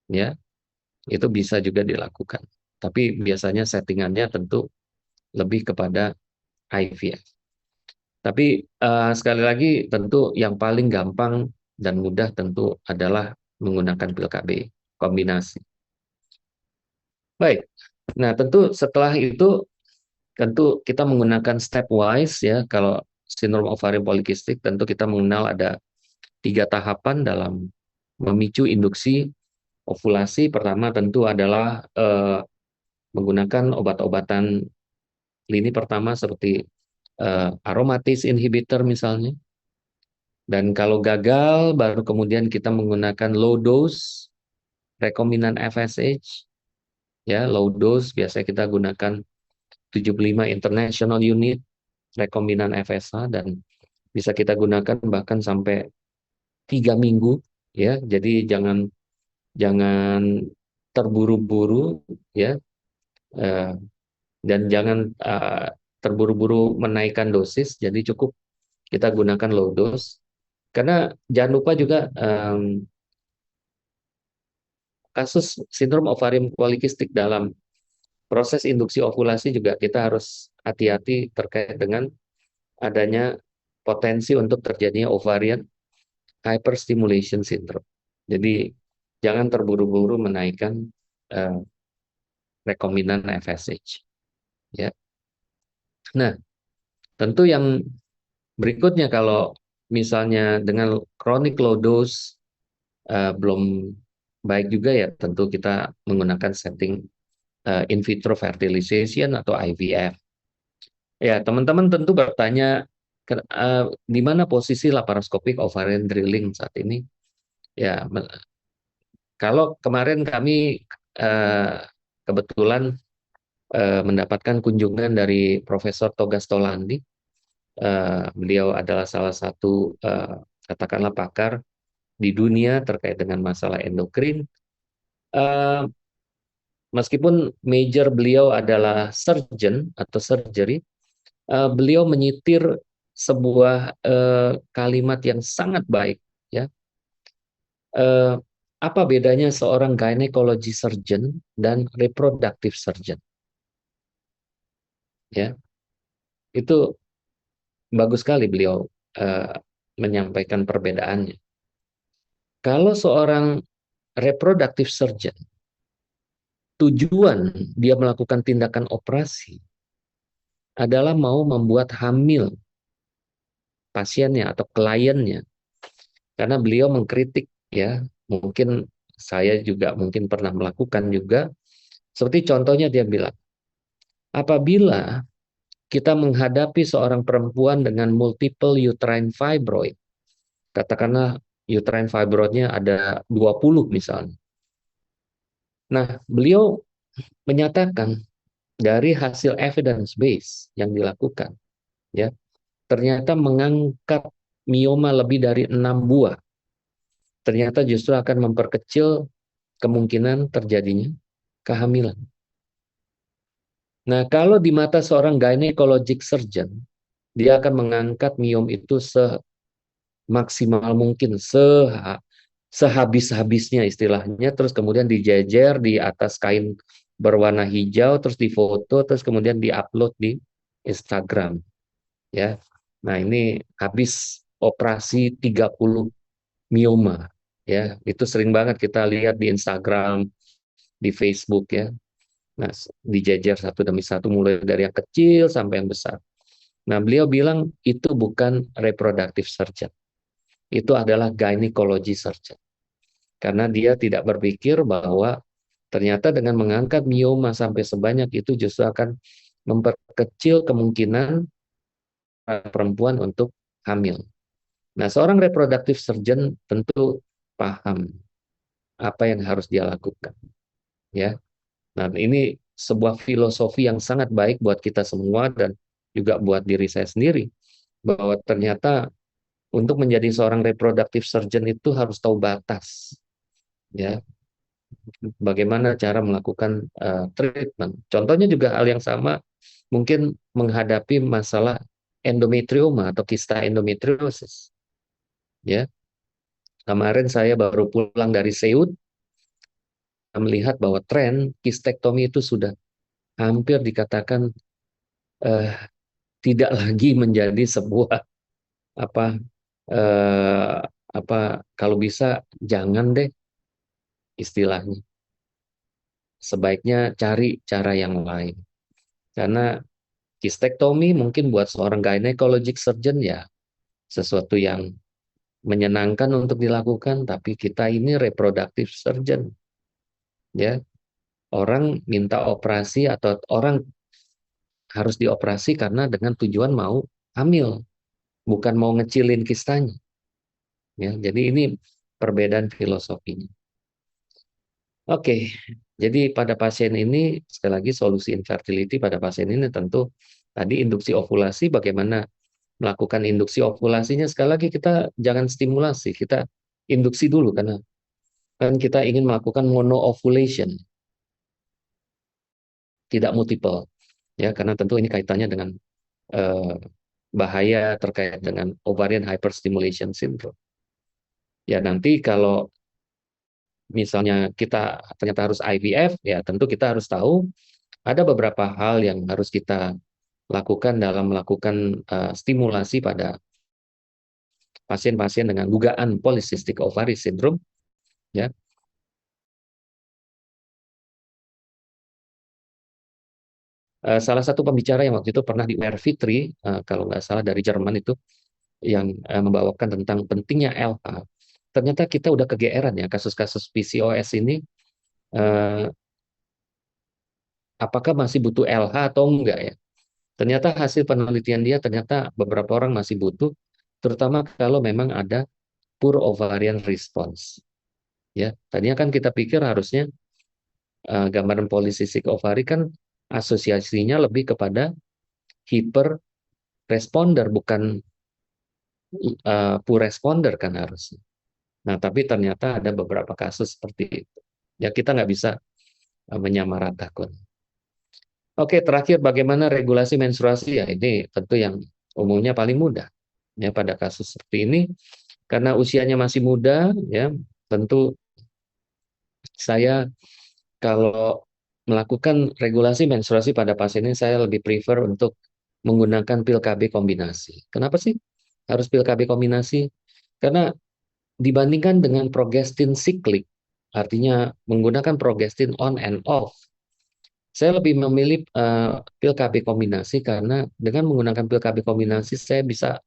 ya, itu bisa juga dilakukan. Tapi biasanya settingannya tentu lebih kepada IVF. Tapi sekali lagi tentu yang paling gampang dan mudah tentu adalah menggunakan pil KB kombinasi. Baik. Nah, tentu setelah itu tentu kita menggunakan stepwise ya. Kalau sindrom ovarian polikistik tentu kita mengenal ada 3 tahapan dalam memicu induksi ovulasi. Pertama tentu adalah menggunakan obat-obatan lini pertama seperti aromatase inhibitor misalnya. Dan kalau gagal, baru kemudian kita menggunakan low dose rekombinan FSH. Ya, low dose biasanya kita gunakan 75 international unit rekombinan FSH dan bisa kita gunakan bahkan sampai 3 minggu. Ya, jadi jangan terburu-buru ya, dan jangan terburu-buru menaikkan dosis. Jadi cukup kita gunakan low dose. Karena jangan lupa juga kasus sindrom ovarium polikistik dalam proses induksi ovulasi juga kita harus hati-hati terkait dengan adanya potensi untuk terjadinya ovarian hyperstimulation syndrome. Jadi jangan terburu-buru menaikkan rekombinan FSH. Ya. Nah, tentu yang berikutnya kalau misalnya dengan chronic low dose belum baik juga ya, tentu kita menggunakan setting in vitro fertilization atau IVF. Ya, teman-teman tentu bertanya di mana posisi laparoscopic ovarian drilling saat ini. Ya, kalau kemarin kami kebetulan mendapatkan kunjungan dari Profesor Toga Stolandi. Beliau adalah salah satu katakanlah pakar di dunia terkait dengan masalah endokrin. Meskipun major beliau adalah surgeon atau surgery, beliau menyitir sebuah kalimat yang sangat baik. Ya, apa bedanya seorang gynecology surgeon dan reproductive surgeon? Ya, itu bagus sekali beliau menyampaikan perbedaannya. Kalau seorang reproductive surgeon, tujuan dia melakukan tindakan operasi adalah mau membuat hamil pasiennya atau kliennya. Karena beliau mengkritik ya, mungkin saya juga mungkin pernah melakukan juga. Seperti contohnya dia bilang, apabila kita menghadapi seorang perempuan dengan multiple uterine fibroid, katakanlah uterine fibroidnya ada 20 misalnya. Nah, beliau menyatakan dari hasil evidence base yang dilakukan, ya, ternyata mengangkat mioma lebih dari 6 buah, ternyata justru akan memperkecil kemungkinan terjadinya kehamilan. Nah, kalau di mata seorang gynecologic surgeon, dia akan mengangkat miom itu semaksimal mungkin, sehabis-habisnya istilahnya, terus kemudian dijejer di atas kain berwarna hijau, terus difoto, terus kemudian diupload di Instagram. Ya, nah ini habis operasi 30 mioma. Ya, itu sering banget kita lihat di Instagram, di Facebook ya. Nah, dijejer satu demi satu mulai dari yang kecil sampai yang besar. Nah, beliau bilang itu bukan reproductive surgeon. Itu adalah gynecology surgeon. Karena dia tidak berpikir bahwa ternyata dengan mengangkat mioma sampai sebanyak itu justru akan memperkecil kemungkinan perempuan untuk hamil. Nah, seorang reproductive surgeon tentu paham apa yang harus dia lakukan. Ya. Nah, ini sebuah filosofi yang sangat baik buat kita semua dan juga buat diri saya sendiri, bahwa ternyata untuk menjadi seorang reproductive surgeon itu harus tahu batas, ya. Bagaimana cara melakukan treatment. Contohnya juga hal yang sama, mungkin menghadapi masalah endometrioma atau kista endometriosis. Ya, kemarin saya baru pulang dari Seoul, melihat bahwa tren kistektomi itu sudah hampir dikatakan eh, tidak lagi menjadi sebuah apa eh, apa kalau bisa jangan deh istilahnya. Sebaiknya cari cara yang lain. Karena kistektomi mungkin buat seorang gynecologic surgeon ya sesuatu yang menyenangkan untuk dilakukan, tapi kita ini reproductive surgeon, ya. Orang minta operasi atau orang harus dioperasi karena dengan tujuan mau hamil, bukan mau ngecilin kistanya, ya. Jadi ini perbedaan filosofinya. Oke, jadi pada pasien ini sekali lagi solusi infertility pada pasien ini tentu tadi induksi ovulasi, bagaimana melakukan induksi ovulasinya. Sekali lagi kita jangan stimulasi, kita induksi dulu karena kan kita ingin melakukan mono-ovulation, tidak multiple. Ya, karena tentu ini kaitannya dengan eh, bahaya terkait dengan ovarian hyperstimulation syndrome. Ya, nanti kalau misalnya kita ternyata harus IVF, ya tentu kita harus tahu ada beberapa hal yang harus kita lakukan dalam melakukan stimulasi pada pasien-pasien dengan dugaan polycystic ovary syndrome, ya. Salah satu pembicara yang waktu itu pernah di UR Fitri, kalau nggak salah dari Jerman itu, yang membawakan tentang pentingnya LH. Ternyata kita udah kegeeran ya kasus-kasus PCOS ini, apakah masih butuh LH atau enggak ya. Ternyata hasil penelitian dia ternyata beberapa orang masih butuh, terutama kalau memang ada poor ovarian response. Ya, tadinya kan kita pikir harusnya gambaran polycystic ovary kan asosiasinya lebih kepada hyper responder, bukan poor responder kan harusnya. Nah, tapi ternyata ada beberapa kasus seperti itu. Ya, kita nggak bisa menyamaratakan. Oke, terakhir bagaimana regulasi menstruasi? Ya, ini tentu yang umumnya paling mudah. Ya, pada kasus seperti ini, karena usianya masih muda, ya, tentu saya kalau melakukan regulasi menstruasi pada pasien ini, saya lebih prefer untuk menggunakan pil KB kombinasi. Kenapa sih harus pil KB kombinasi? Karena dibandingkan dengan progestin siklik, artinya menggunakan progestin on and off, saya lebih memilih pil KB kombinasi karena dengan menggunakan pil KB kombinasi saya bisa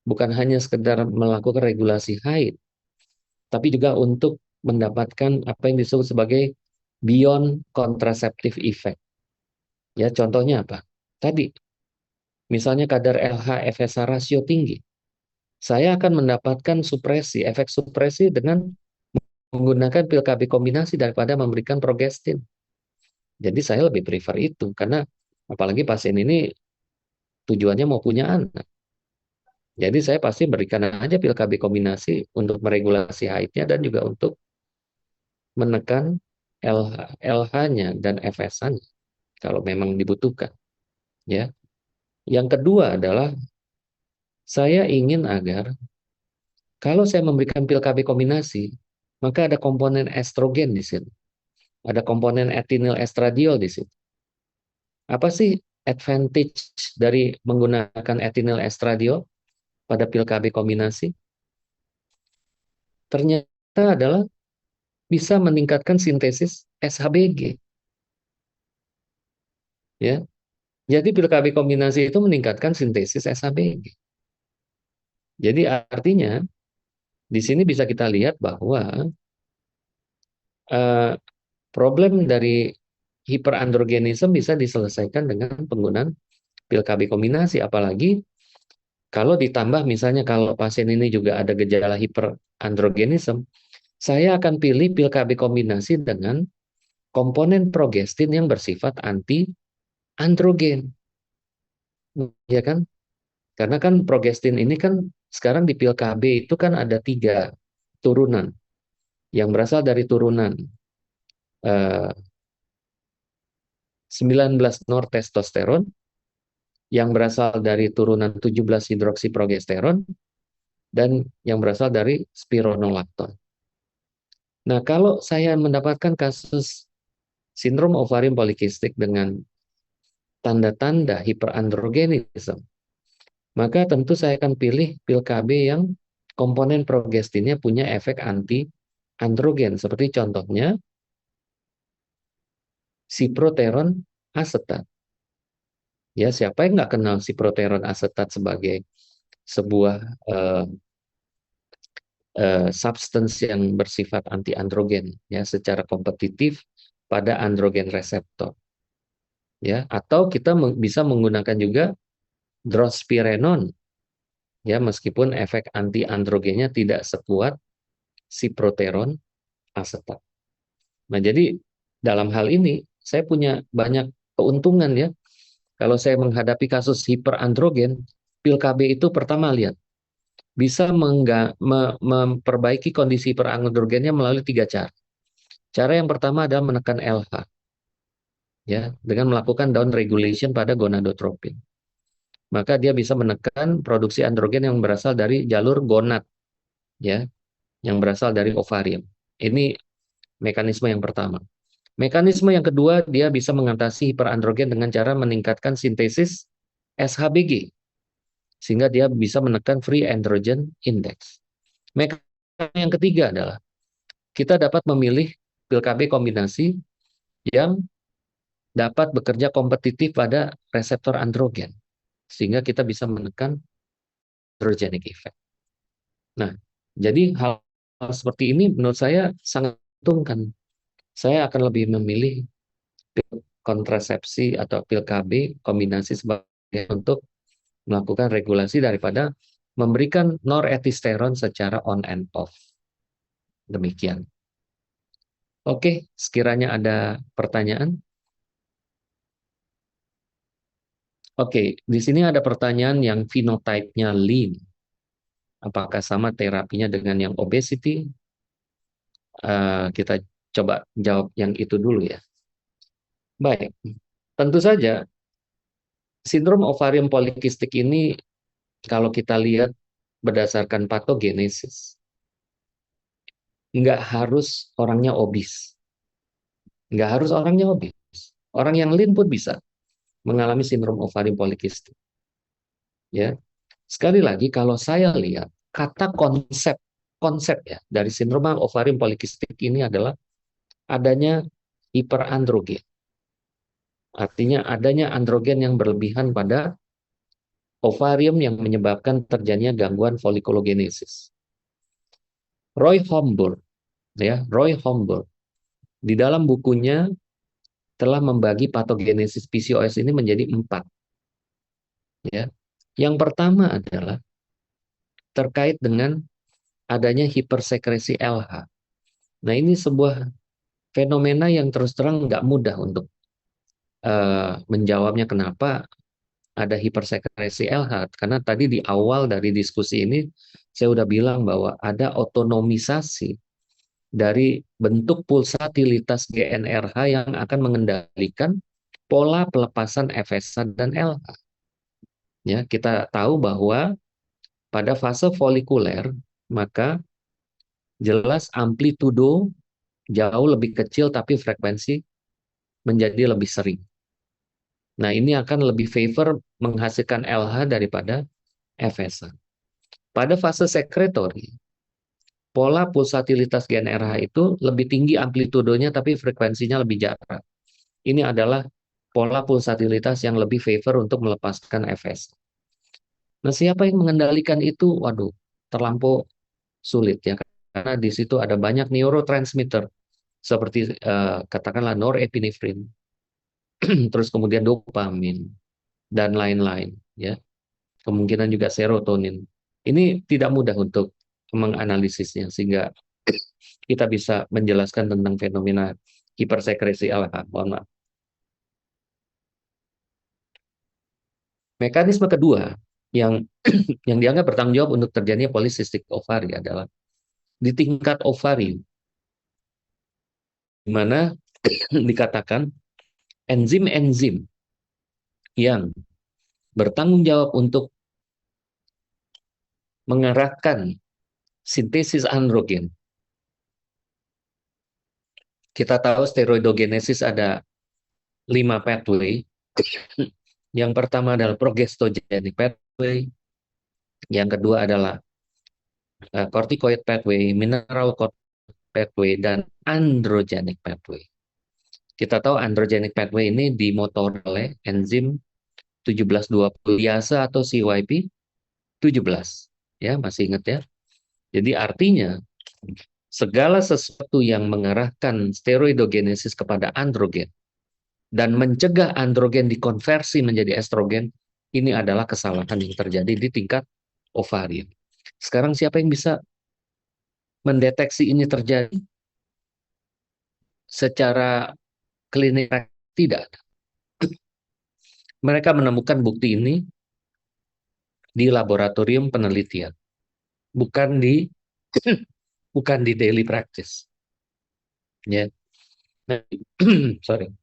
bukan hanya sekedar melakukan regulasi haid, tapi juga untuk mendapatkan apa yang disebut sebagai beyond contraceptive effect. Ya, contohnya apa? Tadi, misalnya kadar LH FSH rasio tinggi. Saya akan mendapatkan supresi, efek supresi dengan menggunakan pil KB kombinasi daripada memberikan progestin. Jadi saya lebih prefer itu karena apalagi pasien ini tujuannya mau punya anak. Jadi saya pasti berikan aja pil KB kombinasi untuk meregulasi haidnya dan juga untuk menekan LH-nya dan FSH-nya kalau memang dibutuhkan. Ya. Yang kedua adalah saya ingin agar kalau saya memberikan pil KB kombinasi, maka ada komponen estrogen di sini. Ada komponen ethinyl estradiol di sini. Apa sih advantage dari menggunakan ethinyl estradiol pada pil KB kombinasi? Ternyata adalah bisa meningkatkan sintesis SHBG. Ya. Jadi pil KB kombinasi itu meningkatkan sintesis SHBG. Jadi artinya di sini bisa kita lihat bahwa problem dari hiperandrogenisme bisa diselesaikan dengan penggunaan pil KB kombinasi. Apalagi kalau ditambah misalnya kalau pasien ini juga ada gejala hiperandrogenisme, saya akan pilih pil KB kombinasi dengan komponen progestin yang bersifat anti-androgen. Ya kan? Karena kan progestin ini kan Sekarang di pil KB itu kan ada 3 turunan yang berasal dari turunan 19 nortestosteron, yang berasal dari turunan 17 hidroksiprogesteron, dan yang berasal dari spironolakton. Nah, kalau saya mendapatkan kasus sindrom ovarium polikistik dengan tanda-tanda hiperandrogenisme, maka tentu saya akan pilih pil KB yang komponen progestinnya punya efek anti-androgen, seperti contohnya siproteron asetat. Ya, siapa yang nggak kenal siproteron asetat sebagai sebuah substance yang bersifat anti-androgen, ya, secara kompetitif pada androgen reseptor. Ya, atau kita bisa menggunakan juga drospirenone, ya, meskipun efek anti-androgennya tidak sekuat siproteron asetat. Nah, jadi dalam hal ini saya punya banyak keuntungan, ya. Kalau saya menghadapi kasus hiperandrogen, pil KB itu pertama lihat bisa memperbaiki kondisi hiperandrogennya melalui 3 cara. Cara yang pertama adalah menekan LH, ya, dengan melakukan down regulation pada gonadotropin. Maka dia bisa menekan produksi androgen yang berasal dari jalur gonad, ya, yang berasal dari ovarium. Ini mekanisme yang pertama. Mekanisme yang kedua, dia bisa mengatasi hiperandrogen dengan cara meningkatkan sintesis SHBG, sehingga dia bisa menekan free androgen index. Mekanisme yang ketiga adalah kita dapat memilih pil KB kombinasi yang dapat bekerja kompetitif pada reseptor androgen, sehingga kita bisa menekan androgenic effect. Nah, jadi hal seperti ini menurut saya sangat menguntungkan. Saya akan lebih memilih pil kontrasepsi atau pil KB kombinasi sebagai untuk melakukan regulasi daripada memberikan norepinephrine secara on and off. Demikian. Oke, sekiranya ada pertanyaan. Oke, di sini ada pertanyaan yang phenotype-nya lean. Apakah sama terapinya dengan yang obesity? Kita coba jawab yang itu dulu, ya. Baik, tentu saja sindrom ovarium polikistik ini kalau kita lihat berdasarkan patogenesis, nggak harus orangnya obes. Nggak harus orangnya obes. Orang yang lean pun bisa mengalami sindrom ovarium polikistik. Ya, sekali lagi kalau saya lihat kata konsep ya dari sindrom ovarium polikistik ini adalah adanya hiperandrogen. Artinya adanya androgen yang berlebihan pada ovarium yang menyebabkan terjadinya gangguan folikulogenesis. Roy Homburg di dalam bukunya telah membagi patogenesis PCOS ini menjadi 4. Ya. Yang pertama adalah terkait dengan adanya hipersekresi LH. Nah, ini sebuah fenomena yang terus terang nggak mudah untuk menjawabnya kenapa ada hipersekresi LH. Karena tadi di awal dari diskusi ini saya udah bilang bahwa ada otonomisasi dari bentuk pulsatilitas GNRH yang akan mengendalikan pola pelepasan FSH dan LH. Ya, kita tahu bahwa pada fase folikuler maka jelas amplitudo jauh lebih kecil tapi frekuensi menjadi lebih sering. Nah, ini akan lebih favor menghasilkan LH daripada FSH. Pada fase sekretori, pola pulsatilitas GNRH itu lebih tinggi amplitudonya tapi frekuensinya lebih jarang. Ini adalah pola pulsatilitas yang lebih favor untuk melepaskan FSH. Nah, siapa yang mengendalikan itu? Waduh, terlampau sulit, ya, karena di situ ada banyak neurotransmitter seperti katakanlah norepinefrin, terus kemudian dopamin dan lain-lain, ya. Kemungkinan juga serotonin. Ini tidak mudah untuk menganalisisnya sehingga kita bisa menjelaskan tentang fenomena hipersekresi LH. Mohon maaf. Mekanisme kedua yang yang dianggap bertanggung jawab untuk terjadinya polycystic ovary adalah di tingkat ovarium, di mana dikatakan enzim-enzim yang bertanggung jawab untuk mengarahkan sintesis androgen. Kita tahu steroidogenesis ada 5 pathway. Yang pertama adalah progestogenic pathway, yang kedua adalah corticoid pathway, mineral pathway, dan androgenic pathway. Kita tahu androgenic pathway ini dimotor oleh enzim 1720 biasa atau CYP 17. Ya, masih ingat ya? Jadi artinya segala sesuatu yang mengarahkan steroidogenesis kepada androgen dan mencegah androgen dikonversi menjadi estrogen, ini adalah kesalahan yang terjadi di tingkat ovarium. Sekarang siapa yang bisa mendeteksi ini terjadi? Secara klinis tidak ada. Mereka menemukan bukti ini di laboratorium penelitian, bukan di bukan di daily practice. Ya. Sorry.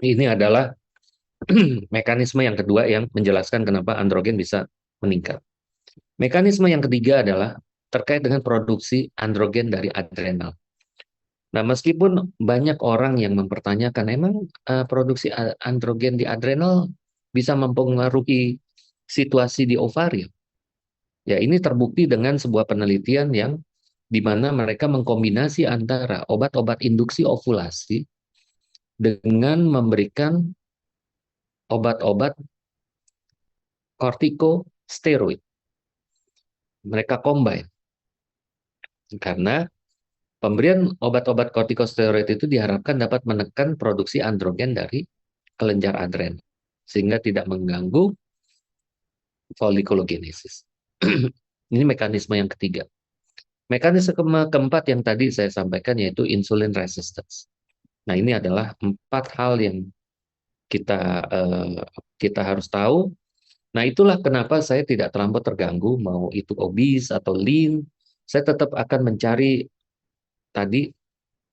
Ini adalah mekanisme yang kedua yang menjelaskan kenapa androgen bisa meningkat. Mekanisme yang ketiga adalah terkait dengan produksi androgen dari adrenal. Nah, meskipun banyak orang yang mempertanyakan, emang produksi androgen di adrenal bisa mempengaruhi situasi di ovarium? Ya, ini terbukti dengan sebuah penelitian yang di mana mereka mengkombinasi antara obat-obat induksi ovulasi dengan memberikan obat-obat kortikosteroid. Mereka combine. Karena pemberian obat-obat kortikosteroid itu diharapkan dapat menekan produksi androgen dari kelenjar adrenal, sehingga tidak mengganggu folikulogenesis. Ini mekanisme yang ketiga. Mekanisme keempat yang tadi saya sampaikan yaitu insulin resistance. Nah, ini adalah 4 hal yang kita harus tahu. Nah, itulah kenapa saya tidak terlampau terganggu, mau itu obese atau lean, saya tetap akan mencari tadi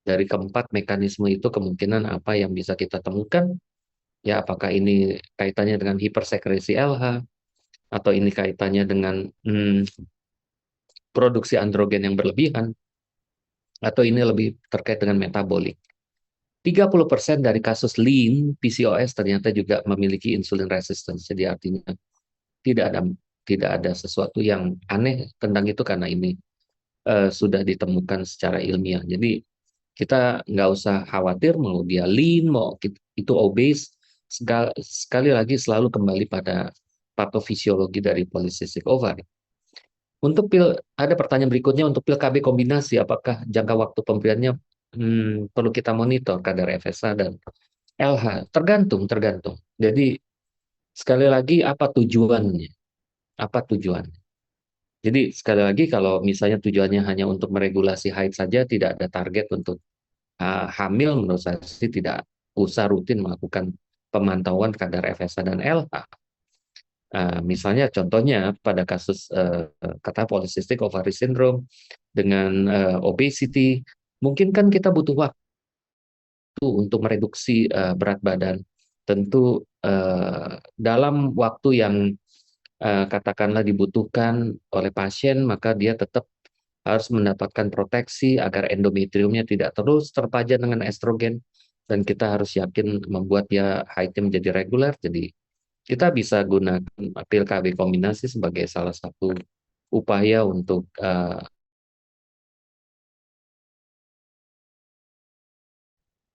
dari keempat mekanisme itu kemungkinan apa yang bisa kita temukan. Ya, apakah ini kaitannya dengan hipersekresi LH, atau ini kaitannya dengan produksi androgen yang berlebihan, atau ini lebih terkait dengan metabolik. 30% dari kasus lean PCOS ternyata juga memiliki insulin resistance. Jadi artinya tidak ada sesuatu yang aneh tentang itu karena ini sudah ditemukan secara ilmiah. Jadi kita nggak usah khawatir mau dia lean, mau itu obese. Sekali lagi selalu kembali pada patofisiologi dari polycystic ovary. Untuk ada pertanyaan berikutnya, untuk pil KB kombinasi, apakah jangka waktu pemberiannya perlu kita monitor kadar FSH dan LH? Tergantung. Jadi sekali lagi apa tujuannya? Jadi sekali lagi kalau misalnya tujuannya hanya untuk meregulasi haid saja, tidak ada target untuk hamil, menurut saya sih tidak usah rutin melakukan pemantauan kadar FSH dan LH. Misalnya contohnya pada kasus kata polycystic ovary syndrome dengan obesity, mungkin kan kita butuh waktu untuk mereduksi berat badan. Tentu dalam waktu yang katakanlah dibutuhkan oleh pasien, maka dia tetap harus mendapatkan proteksi agar endometriumnya tidak terus terpajan dengan estrogen, dan kita harus yakin membuat dia haidnya menjadi reguler. Jadi kita bisa gunakan pil KB kombinasi sebagai salah satu upaya untuk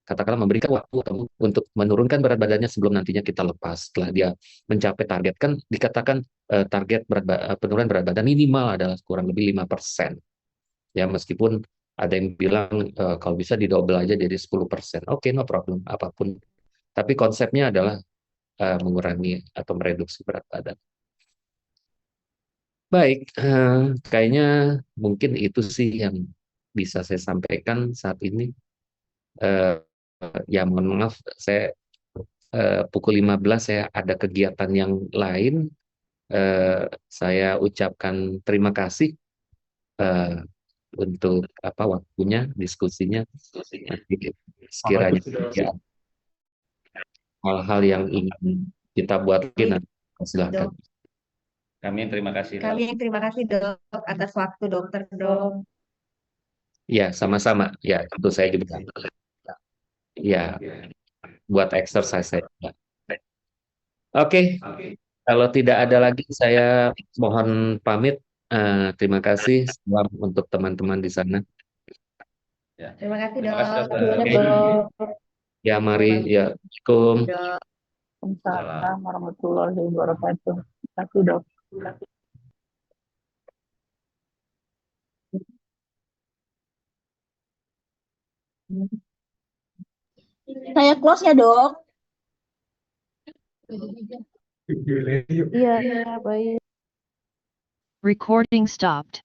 katakanlah memberikan waktu untuk menurunkan berat badannya sebelum nantinya kita lepas. Setelah dia mencapai target, kan dikatakan target penurunan berat badan minimal adalah kurang lebih 5%. Ya, meskipun ada yang bilang kalau bisa didouble aja jadi 10%. Oke, no problem, apapun. Tapi konsepnya adalah mengurangi atau mereduksi berat badan. Baik, kayaknya mungkin itu sih yang bisa saya sampaikan saat ini. Ya, mohon maaf, saya pukul 15 saya ada kegiatan yang lain. Saya ucapkan terima kasih eh, untuk waktunya, diskusinya. Nanti sekiranya ya, hal-hal yang ingin kita buat lagi, nanti silakan. Kami yang terima kasih. Kami yang terima kasih dok atas waktu dokter dok. Ya, sama-sama. Ya, tentu saya juga. Ya, buat exercise saya juga. Oke, kalau tidak ada lagi, saya mohon pamit. Terima kasih. Salam untuk teman-teman di sana. Terima kasih Terima dok. kasih, dokter. Oke. Ya, mari. Ya, Assalamualaikum. Dok. Waalaikumsalam warahmatullahi wabarakatuh. Terima kasih dok. Saya close ya dok. Iya, baik. Recording stopped.